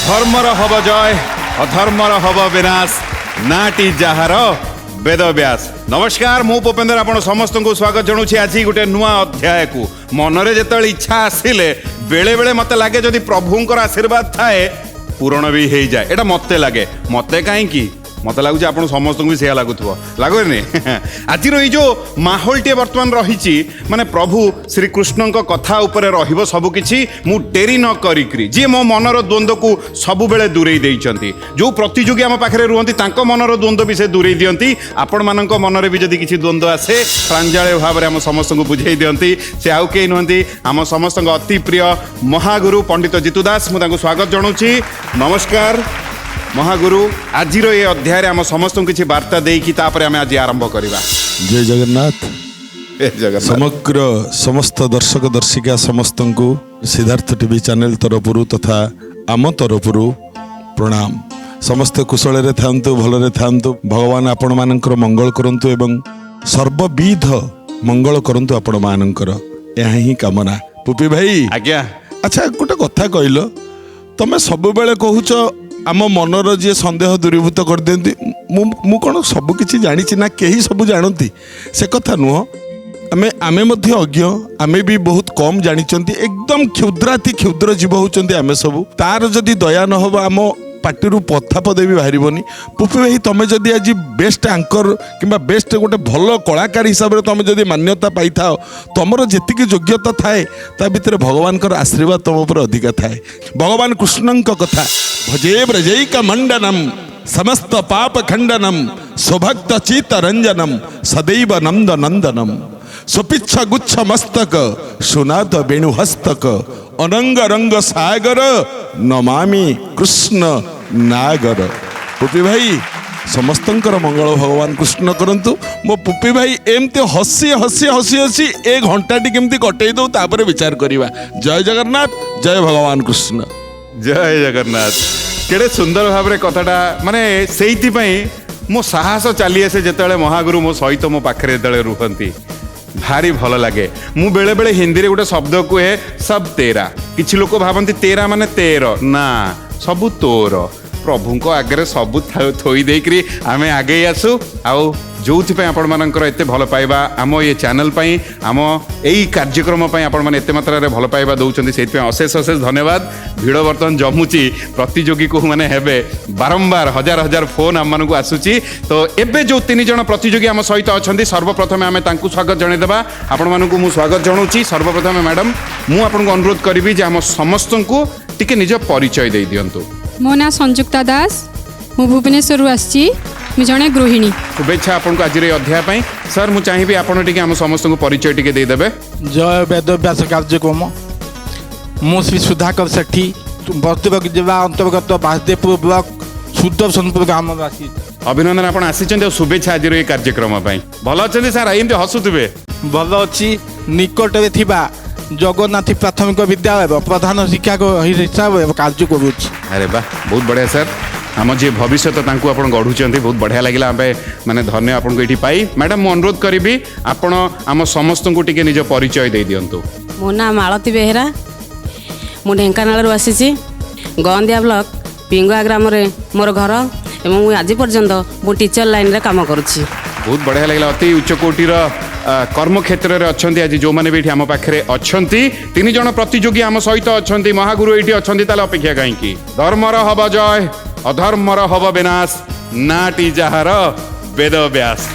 धर्मर hub जय अधर्मर hub विनाश नाटी jar Ved Vyas. नमस्कार मु भूपेंद्र आपण समस्त को स्वागत जनाऊँ आज गोटे नुआ अध्याय को मनरे जो इच्छा आसिले बेले बेले मत लगे जदि प्रभुंकर आशीर्वाद थाए पूरण भी हो जाए। एटा मत लगे मत कहीं मत लगुच आप समस्त को भी से लगुनि आज जो माहौल टे बर्तमान रही माने प्रभु श्रीकृष्ण कथा उपरे रहिबो सबकिछि मु डेरी न करी जी मो मनर द्वंद्व को सबु बेले दूरेई देइचंती। जो प्रतियोगी आम पाखे रुहंती तांको मनर द्वंद्व भी से दूरेई दियंती। आपण मानक मनरे भी जदि किछि द्वंद्व आसे प्रांजळ भाव में आम समस्त को बुझेई दियंती। से आउ केही नुहंती आम समस्त अति प्रिय महागुरु पंडित जीतू दास। मु तांको स्वागत जनाऊँची। नमस्कार महागुरु। आज ये अध्याय आम समस्त किसी वार्ता देकी आम आज आरंभ करवा। जय जगन्नाथ। समग्र समस्त दर्शक दर्शिका समस्त को सिद्धार्थ टीवी चैनल तरफ तथा आम तरफ प्रणाम। समस्त कुशल थांतु भलरे थांतु। भगवान आपण मानकर मंगल करंतु एवं सर्वविध मंगल करंतु आपण मानकर यह ही कामना। पुपी भाई आज्ञा। अच्छा गोटे कथा कहल तमें सब बेले कहूच आम मनर जी सन्देह दूरीभूत कर दियंती। मु कौन सबकि जानी ना कहीं सब जानती से कथा नुह। आमे मध्य अज्ञ आमे भी बहुत कम जानिचंती। एकदम क्षुद्राति क्षुद्र जीव होचंती आमे सब। तार जदि दया न हो आम पार्टी पथा पदे भी बाहरनी। पुपी भाई तुम जदि आज बेस्ट एंकर कि बेस्ट गोटे भल कलाकार हिसाब से तुम जदि मान्यता पाई था तुमर जी योग्यता थाए ता भीतर भगवान आशीर्वाद तुम पर अधिका थाए। भगवान कृष्ण कथा भजे ब्रजैक मंडनम समस्त पाप खंडनम स्वभक्त चित रंजनम सदैव नंद नंदनम स्वपिच्छ गुच्छ मस्तक सुनाद वेणुहस्तक अनंग रंग सागर नमामि कृष्ण नागर। पुपी भाई समस्तंकर मंगल भगवान कृष्ण करंतु। मो पुपी भाई एमती हसी हसी हसी हसी एक घंटाटी केमती कटई दो तापर विचार करिवा। जय जगन्नाथ। जय भगवान कृष्ण। जय जगन्नाथ। केड़े सुंदर भाव में कथाटा माने सेइति पई मो साहस चली आसे जेतेबेले महागुरु मो सहित मो पाखरे जेतेबेले रुहंती भारी भल लगे। मु बेले बेले हिंदी रे गोटे शब्द कुहे सब तेरा। किछि लोक भावंती तेरा माने तेर ना सबु तोर। प्रभु को आगे सबू थोई देकरी आमे आगे आसु आउ जो आपण मानकर एते भल पाइबा आम ये चैनल पई आम यही कार्यक्रम पई आपण माने एते मात्रा रे भल पाइबा दउचंदी सेति अशेष अशेष धन्यवाद। भिड़ बर्तन जमुची प्रतियोगी को माने हेबे बारंबार हजार हजार फोन आम मानकु आसुची। तो एबे जो तीन जण प्रतियोगी आम सहित अछंती सर्वप्रथम आमे तांकु स्वागत जणे देबा। आपण मानकु मु स्वागत जणाउची। सर्वप्रथम मैडम मु आपनको अनुरोध करिवि जे आम समस्तंकु टिके निज परिचय दे दियंतु। मो ना संजुक्ता दास मु भुवनेश्वर आसी जड़े गृहिणी। शुभेच्छा आपको आज अध्याय सर मु चाहिए आपड़ टे आम समस्त को परिचय टे देदेवे। जय वेद व्यास कार्यक्रम मु श्री सुधाकर सेठी बस्तीपुर जिला अंतर्गत बासदेवपुर ब्लॉक सुदर्शनपुर ग्रामवासी। अभिनंदन आप आसी शुभेच्छा आज ये कार्यक्रम भल अच्छे सर एमती हसुवे भल अच्छी निकट में थिबा जगन्नाथ प्राथमिक विद्यालय प्रधान शिक्षक हिसाब कार्य करुँ। अरे वाह बहुत बढ़िया सर। आम जी भविष्य तांकु आपण गढ़ुचंती बहुत बढ़िया लगिला माने धन्य आपन को एठी पाई। मैडम मु अनुरोध करिबी आपण आम समस्त को टिके निज परिचय दे दियंतु। मो ना मालती बेहेरा मु ढेंकानाल आसी गंदिया ब्लॉक पिंगुआ ग्राम रे मोर घर एवं आज पर्यंत मु टीचर लाइन रे काम करुछि। बहुत बढ़िया लगिला अति उच्च कोटिर कर्म क्षेत्र में अच्छा आज जो मैंने भी आम पाखे अच्छा तीन जन प्रतियोगी आम सहित अच्छा महागुरु ये अच्छा अपेक्षा कहीं धर्मर हब जय अधर्मर हब विनाश नाटी जार वेद व्यास।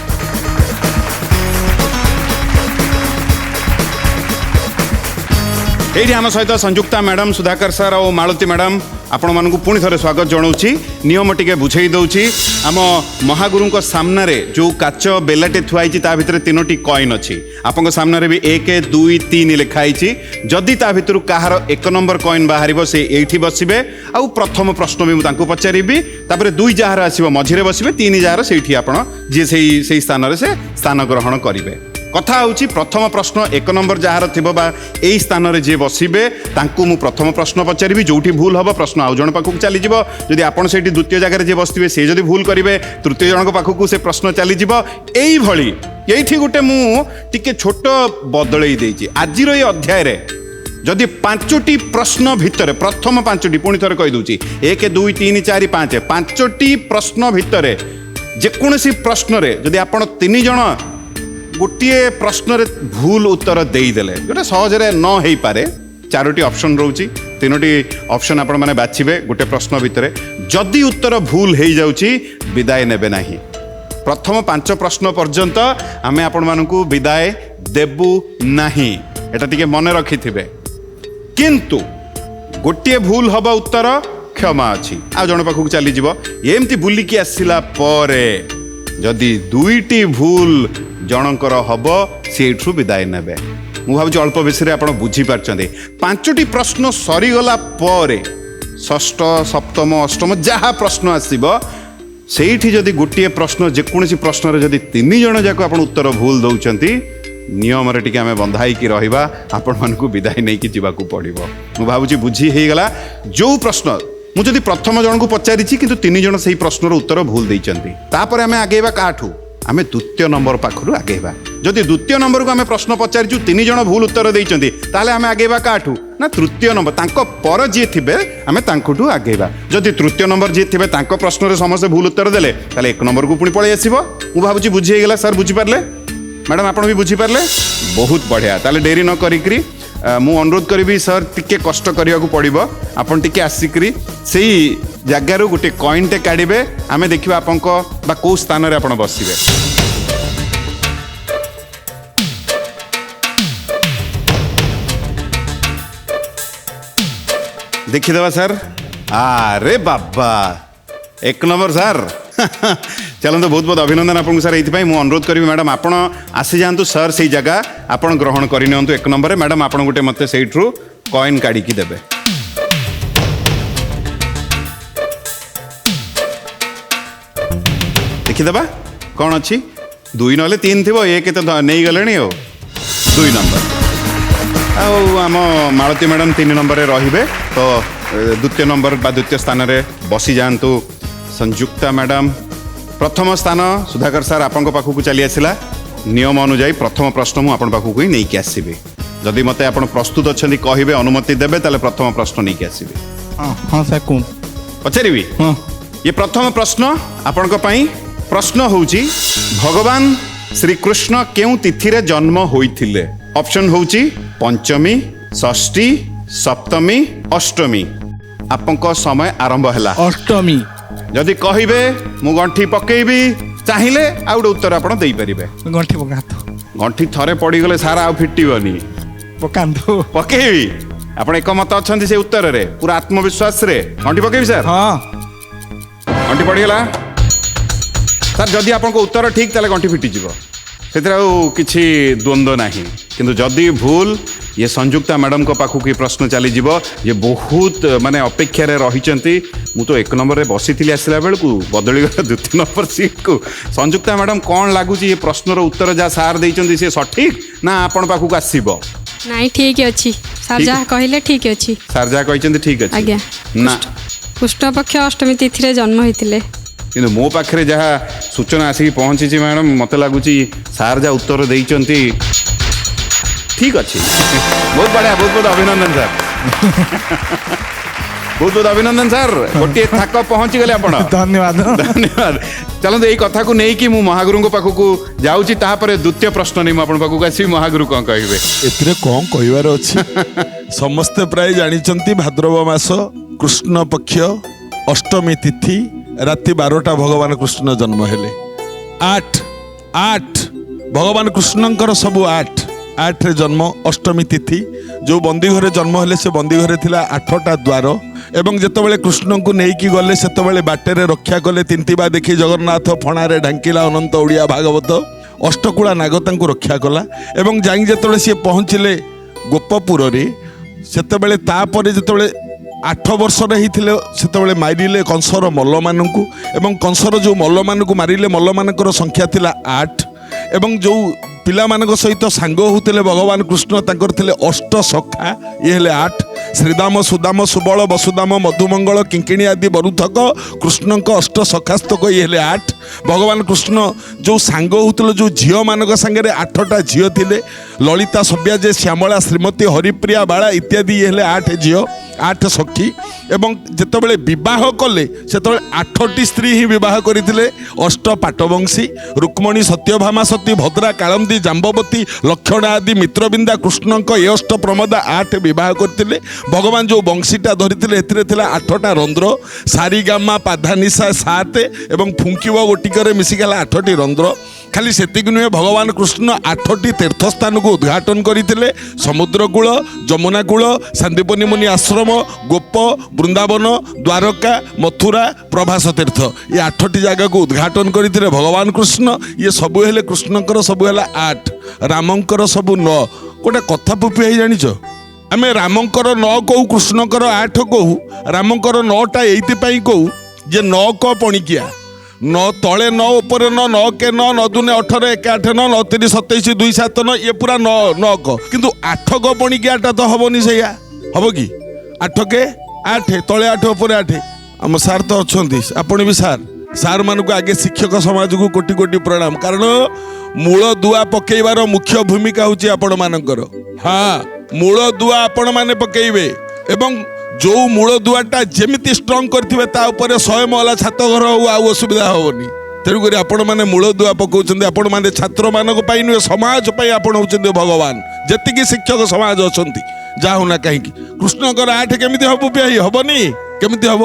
ये आम सहित संजुक्ता मैडम सुधाकर सर और मालती मैडम आपण मानक पुणी थे स्वागत जनाऊँगी। नियम टिके बुझे दौची आम महागुरु सामने रे जो काच बेलाटे थुआई ता भितर तीनोटी कॉइन अच्छी आपण सामने भी 1 2 3 लिखाई। जदि ता भितर कहार 1 नंबर कॉइन बाहर से ये बसवे आउ प्रथम प्रश्न भी मुझे पचारि तापर 2 जार आसो मझे बसवे 3 जार से जी से स्थान से स्थान ग्रहण करेंगे। कथा होची प्रथम प्रश्न 1 नंबर जार थिबो बा एई स्थान रे जे बसिबे तांकु मु प्रथम प्रश्न पचारिबी। जोठी भूल हबो प्रश्न आउ जण पाखु चली जिवो। जदि आपण सेठी द्वितीय जगह जे बसथिबे से जदि भूल करिवे तृतीय जण पाखु से प्रश्न चली जिवो। एई भली एठी गुटे मु टिके छोट बदलई देइची। आजिर ए अध्याय रे जदि 5टी प्रश्न भितर प्रथम 5टी पुणी थरे कहि दूची 1 2 3 4 5 5टी प्रश्न भितर जेकोसी प्रश्न रे जदि आपण 3 जण गोटे प्रश्न रे भूल उत्तर देदेले जोटा सहजरे न हो पारे 4टी ऑप्शन रोची 3टी ऑप्शन आपण माने बाछिबे गोटे प्रश्न भितर जदि उत्तर भूल हो जाउची विदाय नेबे नाही प्रथम 5 प्रश्न पर्यंत आमे आपण मानकू विदाय देबू नाही एटा टिके मने रखिथिबे किंतु गोटे भूल हबा उत्तर क्षमा अछि आ जण पाखु चली जीव एमती बुलिकी आसिला परे जदि 2टी भूल जनकर हब सेठू विदाय नेबे मु भाबुची अल्प बेसी आप बुझी पारछन्ते 5टी प्रश्न सरीगला परे षष्ठ सप्तम अष्टम जहाँ प्रश्न आसीबो सेठी जदि गोटे प्रश्न जेकोसी प्रश्न जदि 3 जण जाक आप उत्तर भूल दौरान नियम रे टिके आमे बंधाई की रहिबा आपण मानकू विदाय नहीं कि जीवाकू पड़िबो मु भाबुची बुझी हे गला जो प्रश्न मु जदि प्रथम जन को पचारि किंतु 3 जण सही प्रश्नर उत्तर भूल देइचंती तापर आमे आगेबा काठू आमे द्वितीय नंबर पाखरु आगेबा जदि द्वितीय नंबर को आमे प्रश्न पचारिचु 3 जण भूल उत्तर देइचंती ताले आमे आगेबा काठू ना तृतीय नंबर तांको पर जे थिबे आमे तांकुठू आगेबा जदि तृतीय नंबर जे थिबे तांको प्रश्न रे समस्त भूल उत्तर देले ताले 1 नंबर को पुणी पळै आसीबो मु भाबुची बुझी हे गला सर बुझी पारले मैडम आप भी बुझीपारे बहुत बढ़िया ताले डेरी न करी मु अनुरोध करी सर टिके कष्ट करने को पड़ो आपन टिके आसिकी से जगार गोटे कॉइनटे काढ़े आमे देखा आपण कौ स्थान रे आपण बसिबे देखिदेवा सर अरे बाबा 1 नंबर सर चलते बहुत बहुत अभिनंदन आपको सर ये मुझे अनुरोध करी मैडम आपण आसी जातु सर से जगह आपण ग्रहण करनी 1 नंबर मैडम आपण गोटे मत से कॉइन काढ़ी देवे देखीदे कौन अच्छी 2 ना 3 थी 1 तो नहीं गले 2 नंबर आम मालती मैडम 3 नंबर रे तो द्वितीय नंबर बा द्वितीय स्थान रे बसी जातु संयुक्ता मैडम प्रथम स्थान सुधाकर सर आपण पाखक चली आसला नियम अनुजाई प्रथम प्रश्न मुझे पाखक ही नहीं आसबि जदि मत आप प्रस्तुत अच्छा कहे अनुमति देवे ताले प्रथम प्रश्न नहीं आसबि हाँ सर कौन पचारि हाँ ये प्रथम प्रश्न आपण प्रश्न होउची भगवान श्री कृष्ण केउ तिथि रे जन्म होइथिले ऑप्शन होउची पंचमी षष्ठी सप्तमी अष्टमी आपंक समय आरंभ हैला अष्टमी जदि कहिबे मु गंठी पकेइबी चाहिए आ गोटे उत्तर आप दे पारे गंठी पकातो गंठी थरे पड़गले सारा आ फिटबनी पकातो पकेइबी आप एकमत अच्छा से उत्तर रे पूरा आत्मविश्वास रे गंठी पकेइबी सर हाँ गंठी पड़गला सर जदि आप उत्तर ठीक ताले गंठी फिटिଯିବ ସେଥିରେ ଆଉ କିଛି ଦ୍ୱନ୍ଦ୍ୱ ନାହିଁ କିନ୍ତୁ ଯଦି ଭୁଲ ये संयुक्ता मैडम को पाखु की प्रश्न चली जीव ये बहुत माने अपेक्षा रे रहिचंती मु तो 1 नंबर रे बसी थिली आसला बेल को बदली गला द्वितीय नंबर सीट को संयुक्ता मैडम कौन लागुची ये प्रश्न रो उत्तर जा सार देइचंती से सठिक ना आपण पाखु को आसीबो नहीं ठीक अच्छी सर जहाँ कहले ठीक अच्छी सर जा कहिचंती ठीक अछि आज्ञा ना कृष्ण पक्ष अष्टमी तिथि रे जन्म होइतिले किंतु मो पाखरे जहाँ सूचना आसिक पहुंची मैडम मत लगुच सार जा उत्तर देइचंती ठीक अच्छे बहुत बढ़िया बहुत बहुत अभिनंदन सर बहुत बहुत अभिनंदन सर गोटे थाक पहुंची गले आपण धन्यवाद धन्यवाद चलते यही कथा को नहीं कि मु महागुरु पाखक जाऊँगी तापर द्वितीय प्रश्न नहीं मुझे पाखक आसि महागुरु कौन कहे एथिरे कौन कहबार अछि समस्ते प्राय जानिचंती भाद्रव मास कृष्ण पक्ष अष्टमी तिथि राति 12टा भगवान कृष्ण जन्म हेले 8 भगवान कृष्णंकर सबु 8 रे जन्म अष्टमी तिथि जो बंदी घरे जन्म हेले से बंदी घरे थिला 8टा द्वार एवं जेतेबेले कृष्ण को नेकी गले सेतेबेले बाटेरे रक्षा कले तिंतिबा देखि जगन्नाथ फणारे ढांकिला अनंत ओडिया भागवत अष्टकुला नाग तांको रक्षा कला एवं जाई जेतेबेले से पहुँचिले गोपपुर रे सेतेबेले तापरे जेतेबेले 8 वर्ष होते सेतेबेले मारिले कंसर मल्ल मानकू एवं कंसर जो मल्ल मानकू मारिले मल्ल मानकर संख्या थिला 8 एवं जो पिला मानक सहित सांग होते भगवान कृष्ण तांकर थिले 8 सखा ये हेले 8 ଶ୍ରୀଦାମ ସୁଦାମ ସୁବଳ ବସୁଦାମ ମଧୁମଙ୍ଗଳ କିଙ୍କିଣୀ ଆଦି ବରୁଥକ କୃଷ୍ଣଙ୍କ ଅଷ୍ଟ ସଖାସ୍ତକ ଇଏ ହେଲେ 8। ଭଗବାନ କୃଷ୍ଣ ଯେଉଁ ସାଙ୍ଗ ହେଉଥିଲେ ଯେଉଁ ଝିଅମାନଙ୍କ ସାଙ୍ଗରେ 8ଟା ଝିଅ ଥିଲେ ଲଳିତା ସବ୍ୟା ଯେ ଶ୍ୟାମଳା ଶ୍ରୀମତୀ ହରିପ୍ରିୟା ବାଳା ଇତ୍ୟାଦି ଇଏ ହେଲେ 8 ଝିଅ 8 ସଖୀ ଏବଂ ଯେତେବେଳେ ବିବାହ କଲେ ସେତେବେଳେ 8ଟି ସ୍ତ୍ରୀ ହିଁ ବିବାହ କରିଥିଲେ। ଅଷ୍ଟ ପାଟବଂଶୀ ରୁକ୍ମଣୀ ସତ୍ୟଭାମା ସତୀ ଭଦ୍ରା କାଳନ୍ଦୀ ଜାମ୍ବବତୀ ଲକ୍ଷଣା ଆଦି ମିତ୍ରବିନ୍ଦା କୃଷ୍ଣଙ୍କ ଏ ଅଷ୍ଟ ପ୍ରମୋଦା 8 ବିବାହ କରିଥିଲେ। ଭଗବାନ ଯେଉଁ ବଂଶୀଟା ଧରିଥିଲେ ଏଥିରେ ଥିଲା 8ଟା ରନ୍ଧ୍ର ସାରିଗାମା ପାଧାନିଶା 7 ଏବଂ ଫୁଙ୍କିବ ଗୋଟିକରେ ମିଶିଗଲା 8ଟି ରନ୍ଧ୍ର। ଖାଲି ସେତିକି ନୁହେଁ ଭଗବାନ କୃଷ୍ଣ 8ଟି ତୀର୍ଥସ୍ଥାନକୁ ଉଦ୍ଘାଟନ କରିଥିଲେ। ସମୁଦ୍ରକୂଳ ଯମୁନା କୂଳ ସାନ୍ଦୀପନି ମୁନି ଆଶ୍ରମ ଗୋପ ବୃନ୍ଦାବନ ଦ୍ୱାରକା ମଥୁରା ପ୍ରଭାସ ତୀର୍ଥ ଏ 8ଟି ଜାଗାକୁ ଉଦ୍ଘାଟନ କରିଥିଲେ ଭଗବାନ କୃଷ୍ଣ। ଇଏ ସବୁ ହେଲେ କୃଷ୍ଣଙ୍କର ସବୁ ହେଲା 8 ରାମଙ୍କର ସବୁ 9। ଗୋଟେ କଥା ପୁପି ହେଇ ଜାଣିଛ ଆମେ ରାମଙ୍କର 9 କହୁ କୃଷ୍ଣଙ୍କର 8 କହୁ। ରାମଙ୍କର 9ଟା ଏଇଥିପାଇଁ କହୁ ଯେ 9 କ ପଣିକିଆ 9 ତଳେ 9 ଉପରେ 9 9 କେ 9 9 ଦୁନେ 18 1 8 9 9 3 27 2 7 9 ଇଏ ପୁରା 9 କ କିନ୍ତୁ 8 କ ପଣିକିଆଟା ତ ହବନି ସେଇଆ ହବ କି 8 କେ 8 ତଳେ 8 ଉପରେ 8 ଆମ ସାର୍ ତ ଅଛନ୍ତି ଆପଣ ବି ସାର୍ ମାନଙ୍କୁ ଆଗେ ଶିକ୍ଷକ ସମାଜକୁ କୋଟି କୋଟି ପ୍ରଣାମ କାରଣ ମୂଳ ଦୁଆ ପକେଇବାର ମୁଖ୍ୟ ଭୂମିକା ହେଉଛି ଆପଣମାନଙ୍କର। ହଁ ମୂଳ ଦୁଆ ଆପଣମାନେ ପକେଇବେ ଏବଂ ଯେଉଁ ମୂଳ ଦୁଆଟା ଯେମିତି ଷ୍ଟ୍ରଙ୍ଗ କରିଥିବେ ତା ଉପରେ 100 ମହଲା ଛାତ ଘର ହଉ ଆଉ ଅସୁବିଧା ହେବନି। ତେଣୁକରି ଆପଣମାନେ ମୂଳ ଦୁଆ ପକାଉଛନ୍ତି। ଆପଣମାନେ ଛାତ୍ରମାନଙ୍କ ପାଇଁ ନୁହେଁ ସମାଜ ପାଇଁ ଆପଣ ହେଉଛନ୍ତି ଭଗବାନ। ଯେତିକି ଶିକ୍ଷକ ସମାଜ ଅଛନ୍ତି ଯାହା ହଉ ନା କାହିଁକି କୃଷ୍ଣଙ୍କର 8 କେମିତି ହବ ହବନି କେମିତି ହବ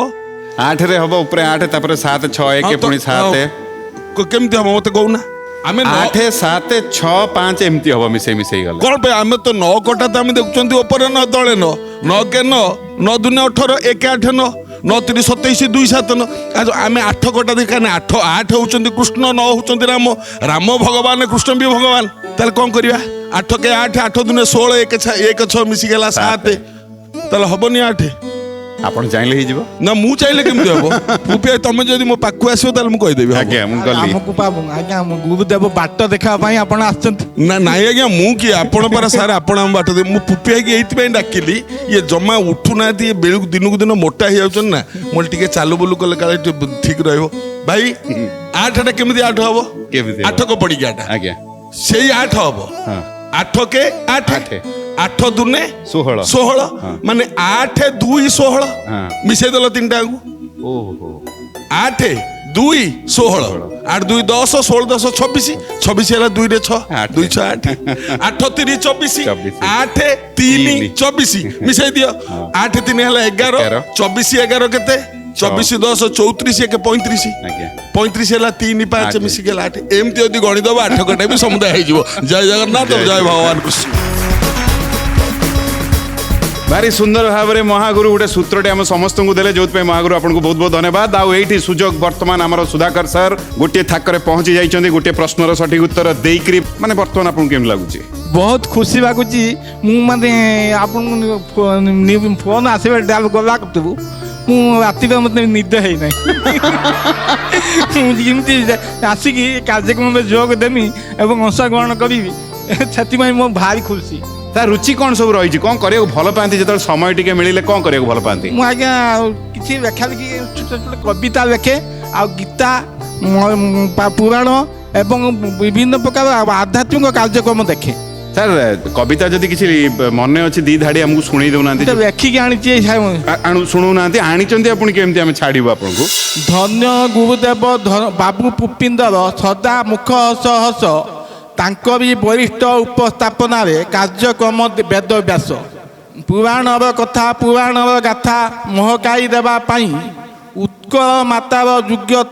8ରେ ହବ ଉପରେ 8 ତାପରେ 7 6 1 ପୁଣି 7 କେମିତି ହବ ମତେ କହୁନା ଆମେ 8 7 6 5 ଏମିତି ହବ ମିଶେଇ ଗଲା କ'ଣ ପାଇଁ ଆମେ ତ 9 କଟା ତ ଆମେ ଦେଖୁଛନ୍ତି ଉପରେ 9 ତଳେ 9 9 କେ 9 9 ଦୁନେ 18 1 8 9 9 3 27 2 7 9 ଆମେ 8 କଟା ଦେଖା 8 ହେଉଛନ୍ତି କୃଷ୍ଣ 9 ହେଉଛନ୍ତି ରାମ ଭଗବାନ କୃଷ୍ଣ ବି ଭଗବାନ। ତାହେଲେ କ'ଣ କରିବା 8 କେ 8 8 ଦୁନେ 16 1 6 ମିଶିଗଲା 7 ତାହେଲେ ହବନି 8 ଆପଣ ଚାହିଁଲେ ହେଇଯିବ ନା ମୁଁ ଚାହିଁଲେ କେମିତି ହବ ତମେ ଯଦି ମୋ ପାଖକୁ ଆସିବ ତାହେଲେ ମୁଁ କହିଦେବି ଆଜ୍ଞା ମୁଁ ଗଲି ଆମକୁ ଆଜ୍ଞା ଆମ ଗୁରୁଦେବ ବାଟ ଦେଖାଇବା ପାଇଁ ଆପଣ ଆସିଛନ୍ତି। ନା ନାଇଁ ଆଜ୍ଞା ମୁଁ କିଏ ଆପଣ ପରା ସାର୍ ଆପଣ ଆମ ବାଟ ଦେବେ ମୁଁ ପୁପି ହେଇକି ଏଇଥିପାଇଁ ଡାକିଲି ଇଏ ଜମା ଉଠୁନାହାନ୍ତି ଇଏ ବେଳକୁ ଦିନକୁ ଦିନ ମୋଟା ହେଇଯାଉଛନ୍ତି ନା ମୁଁ ଟିକେ ଚାଲୁ ବୁଲୁ କଲେ କାଳେ ଟିକେ ଠିକ ରହିବ ଭାଇ 8ଟା କେମିତି 8 ହବ କେମିତି 8 କ ପଡ଼ିକି 8 ଆଜ୍ଞା ସେଇ 8 ହବ 8 କେ 8 8 ଦୁନେ 16 ମାନେ 8 2 16 ମିଶେଇ ଦେଲ ତିନିଟାକୁ ଓହୋ 8 2 16 8 2 10 16 10 26 26 ହେଲା 2 ରେ 6 2 6 8 8 3 24 8 3 24 ମିଶେଇ ଦିଅ 8 3 ହେଲା 11 24 11 କେତେ 24 10 34 1 35 35 ହେଲା 3 5 ମିଶିଗଲା 8 ଏମିତି ଯଦି ଗଣିଦବ 8 କଟା ବି ସମୁଦାୟ ହେଇଯିବ। ଜୟ ଜଗନ୍ନାଥ ଜୟ ଭଗବାନ କୃଷ୍ଣ। भारी सुंदर भाव में महागुरु गोटे सूत्रटे आम समस्त को देले जो महागुरु आपको बहुत बहुत धन्यवाद। आईटी सुजोग बर्तमान आमर सुधाकर सर गोटे थाकरे पहुंची जाइछन्ती गोटे प्रश्नर सठिक उत्तर देकरी माने बर्तमान आपको केम लागुची बहुत खुशी लगुच माने आपन फोन आसबे डाल गला कतबु मु राति मत निद है जमी आसिक कार्यक्रम में जोग देमी एवं अंशग्रहण करी से मो भारी खुशी। तार रुचि कौन सब रही कौन करिया भल पाती जो समय टिके मिले कौन करिया भल पाती मु आज्ञा किसी व्याख्या लिखी छोट छोट कविता लिखे आ गीता पुराण एवं विभिन्न प्रकार आध्यात्मिक कार्यक्रम देखे। सर कविता जदि किसी मन अच्छी दी धाड़ी आमको शुणी दौना लेखिकी आनी शुणु ना आनी आपन केमती आम छाड़ू आपको धन्य गुरुदेव बाबू पुपिंदर सदा मुख हस हस तांकरी वरिष्ठ उपस्थापना कार्यक्रम वेद व्यास पुराणर कथा पुराणर गाथा महकाई देवाई उत्कल मातार योग्य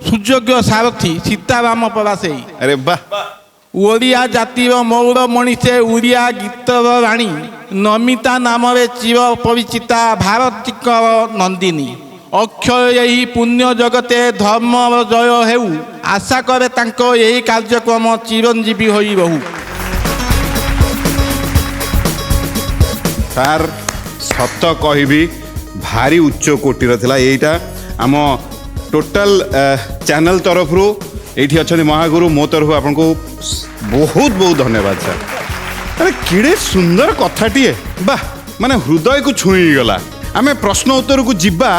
सुयोग्य सारथी सीताराम परासे अरे वाह ओडिया जातिर मौर मणिषे उड़िया गीतर राणी नमिता नाम चिर परिचिता भारतीक नंदिनी अक्षय यही पुण्य जगते धर्म जय हेउ आशा करे तांको यही कार्यक्रम चिरंजीवी होई रहू। सार सत कहबी भारी उच्च कोटीर थिला एटा आम टोटल चैनल तरफ रू एठी अच्छा महागुरु मो तरफ आपको बहुत बहुत धन्यवाद सर। अरे किड़े सुंदर कथाटीए वाह ମାନେ ହୃଦୟକୁ ଛୁଇଁଗଲା। ଆମେ ପ୍ରଶ୍ନ ଉତ୍ତରକୁ ଯିବା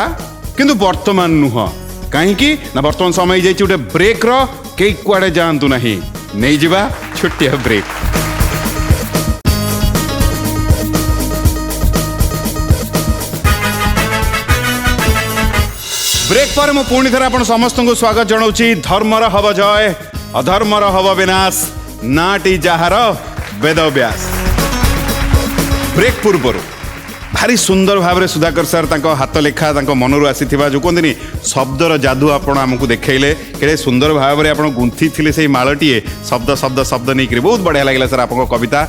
କିନ୍ତୁ ବର୍ତ୍ତମାନ ନୁହଁ। କାହିଁକି ନା ବର୍ତ୍ତମାନ ସମୟ ହେଇଯାଇଛି ଗୋଟେ ବ୍ରେକ୍ର। କେହି କୁଆଡ଼େ ଯାଆନ୍ତୁ ନାହିଁ, ନେଇଯିବା ଛୋଟିଆ ବ୍ରେକ୍। ବ୍ରେକ୍ ପରେ ମୁଁ ପୁଣି ଥରେ ଆପଣ ସମସ୍ତଙ୍କୁ ସ୍ୱାଗତ ଜଣାଉଛି। ଧର୍ମର ହବ ଜୟ, ଅଧର୍ମର ହବ ବିନାଶ, ନାଟି ଯାହାର ବେଦବ୍ୟାସ। ବ୍ରେକ୍ ପୂର୍ବରୁ ଭାରି ସୁନ୍ଦର ଭାବରେ ସୁଧାକର ସାର୍ ତାଙ୍କ ହାତ ଲେଖା ତାଙ୍କ ମନରୁ ଆସିଥିବା ଯେଉଁ କୁହନ୍ତିନି ଶବ୍ଦର ଯାଦୁ ଆପଣ ଆମକୁ ଦେଖାଇଲେ। କେଡ଼େ ସୁନ୍ଦର ଭାବରେ ଆପଣ ଗୁନ୍ଥିଥିଲେ ସେଇ ମାଳଟିଏ, ଶବ୍ଦ ଶବ୍ଦ ଶବ୍ଦ ନେଇକରି। ବହୁତ ବଢ଼ିଆ ଲାଗିଲା ସାର୍ ଆପଣଙ୍କ କବିତା,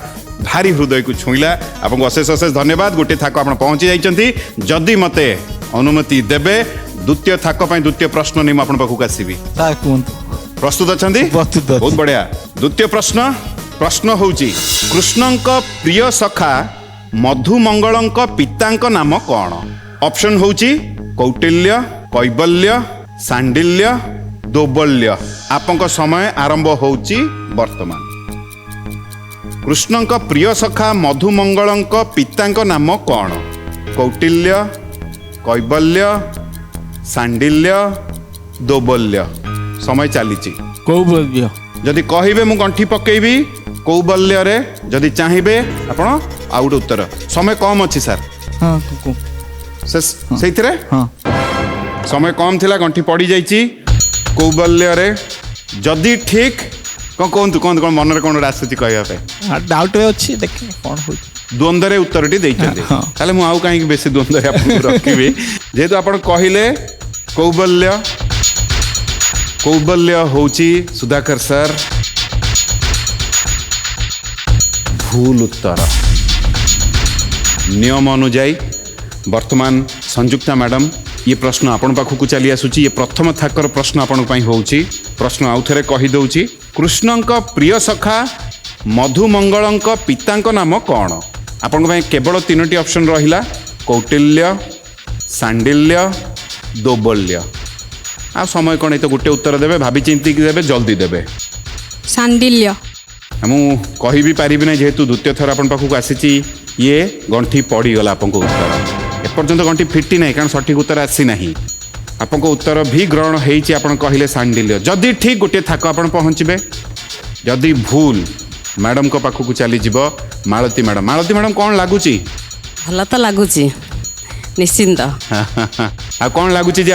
ଭାରି ହୃଦୟକୁ ଛୁଇଁଲା। ଆପଣଙ୍କୁ ଅଶେଷ ଅଶେଷ ଧନ୍ୟବାଦ। ଗୋଟିଏ ଥାକ ଆପଣ ପହଞ୍ଚି ଯାଇଛନ୍ତି। ଯଦି ମୋତେ ଅନୁମତି ଦେବେ ଦ୍ୱିତୀୟ ଥାକ ପାଇଁ ଦ୍ୱିତୀୟ ପ୍ରଶ୍ନ ନେଇ ମୁଁ ଆପଣଙ୍କ ପାଖକୁ ଆସିବି। ସାର୍ କୁହନ୍ତୁ। ପ୍ରସ୍ତୁତ ଅଛନ୍ତି? ପ୍ରସ୍ତୁତ ଅଛି। ବହୁତ ବଢ଼ିଆ। ଦ୍ୱିତୀୟ ପ୍ରଶ୍ନ ହେଉଛି କୃଷ୍ଣଙ୍କ ପ୍ରିୟ ସଖା ମଧୁମଙ୍ଗଳଙ୍କ ପିତାଙ୍କ ନାମ କ'ଣ? ଅପସନ୍ ହେଉଛି କୌଟିଲ୍ୟ, କୈବଲ୍ୟ, ସାଣ୍ଡିଲ୍ୟ, ଦୋବଲ୍ୟ। ଆପଣଙ୍କ ସମୟ ଆରମ୍ଭ ହେଉଛି ବର୍ତ୍ତମାନ। କୃଷ୍ଣଙ୍କ ପ୍ରିୟ ସଖା ମଧୁମଙ୍ଗଳଙ୍କ ପିତାଙ୍କ ନାମ କ'ଣ? କୌଟିଲ୍ୟ, କୈବଲ୍ୟ, ସାଣ୍ଡିଲ୍ୟ, ଦୋବଲ୍ୟ। ସମୟ ଚାଲିଛି। କୌବଲ୍ୟ। ଯଦି କହିବେ ମୁଁ ଗଣ୍ଠି ପକେଇବି କୌବଲ୍ୟରେ, ଯଦି ଚାହିଁବେ ଆପଣ ଆଉ ଗୋଟେ ଉତ୍ତର। ସମୟ କମ୍ ଅଛି ସାର୍। ହଁ ସେଇଥିରେ ହଁ ସମୟ କମ୍ ଥିଲା, ଗଣ୍ଠି ପଡ଼ିଯାଇଛି କୌବଲ୍ୟରେ। ଯଦି ଠିକ୍ କ'ଣ କୁହନ୍ତୁ, କୁହନ୍ତୁ କ'ଣ ମନରେ କ'ଣ ଗୋଟେ ଆସୁଛି କହିବା ପାଇଁ? ଡାଉଟ୍ ଅଛି, ଦେଖେ କ'ଣ ହେଉଛି। ଦ୍ୱନ୍ଦ୍ୱରେ ଉତ୍ତରଟି ଦେଇଛନ୍ତି। ହଁ। ତାହେଲେ ମୁଁ ଆଉ କାହିଁକି ବେଶୀ ଦ୍ୱନ୍ଦ୍ୱରେ ଆପଣଙ୍କୁ ରଖିବି। ଯେହେତୁ ଆପଣ କହିଲେ କୌବଲ୍ୟ, କୌବଲ୍ୟ ହେଉଛି ସୁଧାକର ସାର୍ ଭୁଲ ଉତ୍ତର। ନିୟମ ଅନୁଯାୟୀ ବର୍ତ୍ତମାନ ସଂଯୁକ୍ତା ମ୍ୟାଡ଼ାମ୍ ये प्रश्न आपण पाखक चली आसुची। ये प्रथम थाकर प्रश्न आपण पाई होउची। प्रश्न आउ थरे कहि दउची। कृष्णंक प्रिय सखा मधुमंगलंक पितांक नाम कौन? आपण पाई केवल तीनोटी ऑप्शन रहिला, कौटिल्य, सांडिल्य, दोबल्य। आ समय कौन तो गोटे उत्तर देबे, भाभी चिंती देबे, जल्दी देबे। सांडिल्य। मु कहि भी पारिबि ना, जेहेतु द्वितीय थर आपण पाखक आसीची। ये गंठी पड़ी गला आपन को उत्तर। एपर्यंत गंठी फिटी नहीं, कारण सठिक उत्तर आसी नहीं। आपन को उत्तर भी ग्रहण होईची। आपण कहिले सांडिल्य। जदि ठीक गोटे थाक आपण पहुँचबे, जदि भूल मैडम को पाखक चली जीवो मालती मैडम। मालती मैडम कौन लगुची? भल तो लगुची निश्चिंत। आ कौन लगुची जे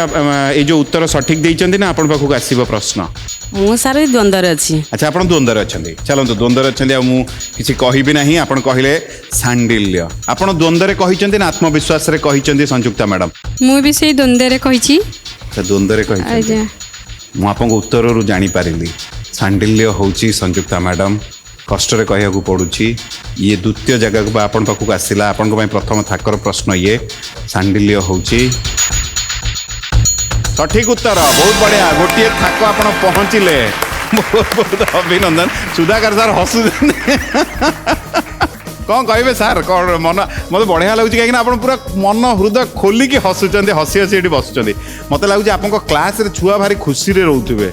ए जो उत्तर सठिक देइचंदी ना आपण पाखक आसीबो प्रश्न? मु सारे द्वंद्व अच्छी। अच्छा, आप द्वंद्व अच्छा। चलते द्वंद्व अच्छा। मुझे कहबी ना, आप कहले सांडिल्य। आप द्वंद्व कहते ना आत्मविश्वास रे कहते संयुक्ता मैडम? मु भी से द्वंद्व कही। अच्छा, द्वंद्व कहते मु आप उत्तर रू जानी पारिली। सांडिल्य होची संयुक्ता मैडम। कष्ट कह पड़ुची। ये द्वितीय जगह को आपण पाखक आसला। आपण प्रथम थाकर प्रश्न ये सांडिल्य होची सठिक उत्तर। बहुत बढ़िया, गोटे थाक आप पहुँचले। बहुत बहुत अभिनंदन। सुधाकर सार हसु कौन कहे सार कौन मन मत बढ़िया लगुच कहीं आप पूरा मन हृदय खोलिक हसुच्च, हसी हसी ये बसुँच। मत लगुच आप क्लास रे छुआ भारी खुशी रे रोथुबे।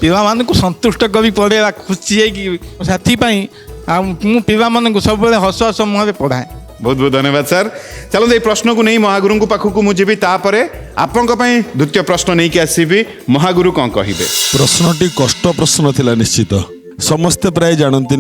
पिला मान को संतुष्ट करी पड़े खुशी है साथी पिला मान सब हस हस मुहर पढ़ाए। बहुत बहुत धन्यवाद सर। चलो ये प्रश्न को नहीं महागुरु पाखक मुझे तापर आपण द्वितीय प्रश्न नहीं कि आसबि। महागुरु कौन कहे? प्रश्नटी कष्ट प्रश्न थिला निश्चित। समस्ते प्राय जानती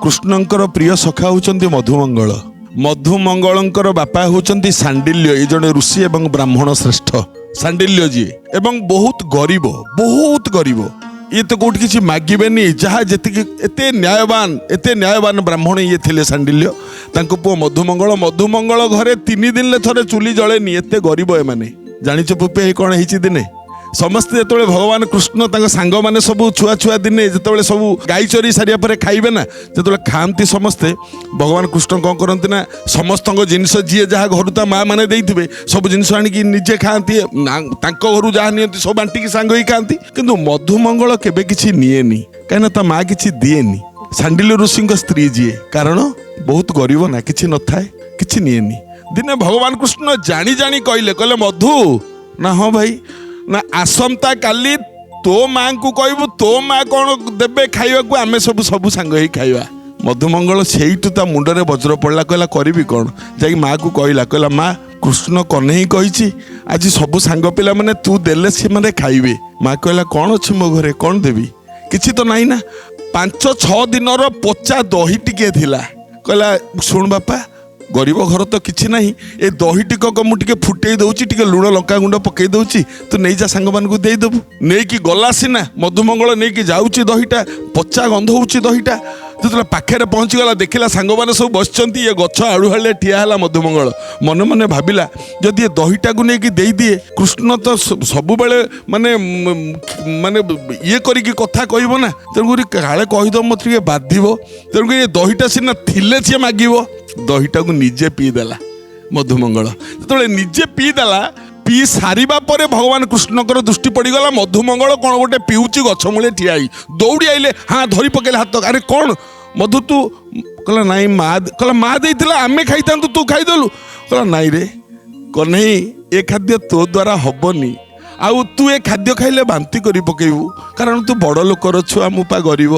कृष्णंकर प्रिय सखा होचंती मधुमंगल। मधुमंगलंकर बापा होचंती सांडिल्य। ये जड़े ऋषि एवं ब्राह्मण श्रेष्ठ सांडिल्य जी एवं बहुत गरीब। ये तो कौट किसी मागिबेनी। जहाँ जी एते न्यायवान ब्राह्मण ये थिले सांडिल्य। तांको पुओ मधुमंगल। मधुमंगल घरे 3 दिन थरे चुली जलेनी। एते गरीब एमाने। जानिच पुपे कौन होइछि दिने समस्ते जो भगवान कृष्ण सांग मैंने सब छुआ छुआ दिने जो सब गाई चरी सारिया पर खाइबे ना, जो खाती समस्ते भगवान कृष्ण कौन करती ना समस्त जिनस जी जहाँ घर ता माँ मैंने देते सब जिनस आणिकी निजे खाती घर जहाँ नियंती सब बांटिकी सांग ही खाती। किंतु मधुमंगल केबे किछि निएनी, कहीं ता माँ किछि दिएनी। सांडिल्य ऋषि स्त्री जी कारण बहुत गरीब ना, किछि न थाए, किछि निएनी। दिने भगवान कृष्ण जानी जानी कहले मधु ना हाँ भाई ना आसंता काली तो माँ को कहबू, तो माँ कौन देबे खाइबा को, आमे सब सांग ही खाइबा। ମଧୁମଙ୍ଗଳ ସେଇଠୁ ତା ମୁଣ୍ଡରେ ବଜ୍ର ପଡ଼ିଲା, କହିଲା କରିବି କ'ଣ? ଯାଇକି ମାଆକୁ କହିଲା ମା କୃଷ୍ଣ କହ୍ନେଇ କହିଛି ଆଜି ସବୁ ସାଙ୍ଗ ପିଲାମାନେ ତୁ ଦେଲେ ସେମାନେ ଖାଇବେ। ମା କହିଲା କ'ଣ ଅଛି ମୋ ଘରେ, କ'ଣ ଦେବି? କିଛି ତ ନାହିଁ ନା। 5-6 ଦିନର ପଚା ଦହି ଟିକେ ଥିଲା। କହିଲା ଶୁଣ ବାପା, ଗରିବ ଘର ତ କିଛି ନାହିଁ, ଏ ଦହି ଟିକକ ମୁଁ ଟିକେ ଫୁଟେଇ ଦେଉଛି, ଟିକେ ଲୁଣ ଲଙ୍କାଗୁଣ୍ଡ ପକେଇ ଦେଉଛି, ତୁ ନେଇଯା ସାଙ୍ଗମାନଙ୍କୁ ଦେଇଦେବୁ। ନେଇକି ଗଲା ସିନା, ମଧୁମଙ୍ଗଳ ନେଇକି ଯାଉଛି ଦହିଟା, ପଚା ଗନ୍ଧ ହେଉଛି ଦହିଟା। ଯେତେବେଳେ ପାଖରେ ପହଞ୍ଚିଗଲା ଦେଖିଲା ସାଙ୍ଗମାନେ ସବୁ ବସିଛନ୍ତି, ଏ ଗଛ ଆଳୁହାଳିଆ ଠିଆ ହେଲା। ମଧୁମଙ୍ଗଳ ମନେ ମନେ ଭାବିଲା ଯଦି ଏ ଦହିଟାକୁ ନେଇକି ଦେଇଦିଏ, କୃଷ୍ଣ ତ ସବୁବେଳେ ମାନେ ଇଏ କରିକି କଥା କହିବ ନା, ତେଣୁକରି କାଳେ କହିଦେବ ମୋତେ ଟିକେ ବାଧିବ, ତେଣୁକରି ଏ ଦହିଟା ସିନା ଥିଲେ ସିଏ ମାଗିବ। ଦହିଟାକୁ ନିଜେ ପିଇଦେଲା ମଧୁମଙ୍ଗଳ। ଯେତେବେଳେ ନିଜେ ପିଇଦେଲା, ପିଇ ସାରିବା ପରେ ଭଗବାନ କୃଷ୍ଣଙ୍କର ଦୃଷ୍ଟି ପଡ଼ିଗଲା ମଧୁମଙ୍ଗଳ କ'ଣ ଗୋଟେ ପିଉଛି ଗଛ ମୂଳେ ଠିଆ ହେଇ। ଦୌଡ଼ି ଆଇଲେ, ହଁ ଧରି ପକେଇଲେ ହାତ। ଆରେ କ'ଣ ମଧୁ ତୁ? କହିଲା ନାଇଁ ମା। କହିଲା ମା ଦେଇଥିଲା, ଆମେ ଖାଇଥାନ୍ତୁ, ତୁ ଖାଇଦେଲୁ। କହିଲା ନାଇଁ ରେ କହ୍ନେଇ, ଏ ଖାଦ୍ୟ ତୋ ଦ୍ୱାରା ହବନି, ଆଉ ତୁ ଏ ଖାଦ୍ୟ ଖାଇଲେ ବାନ୍ତି କରି ପକେଇବୁ, କାରଣ ତୁ ବଡ଼ ଲୋକର ଛୁଆ, ମୁଁ ପା ଗରିବ।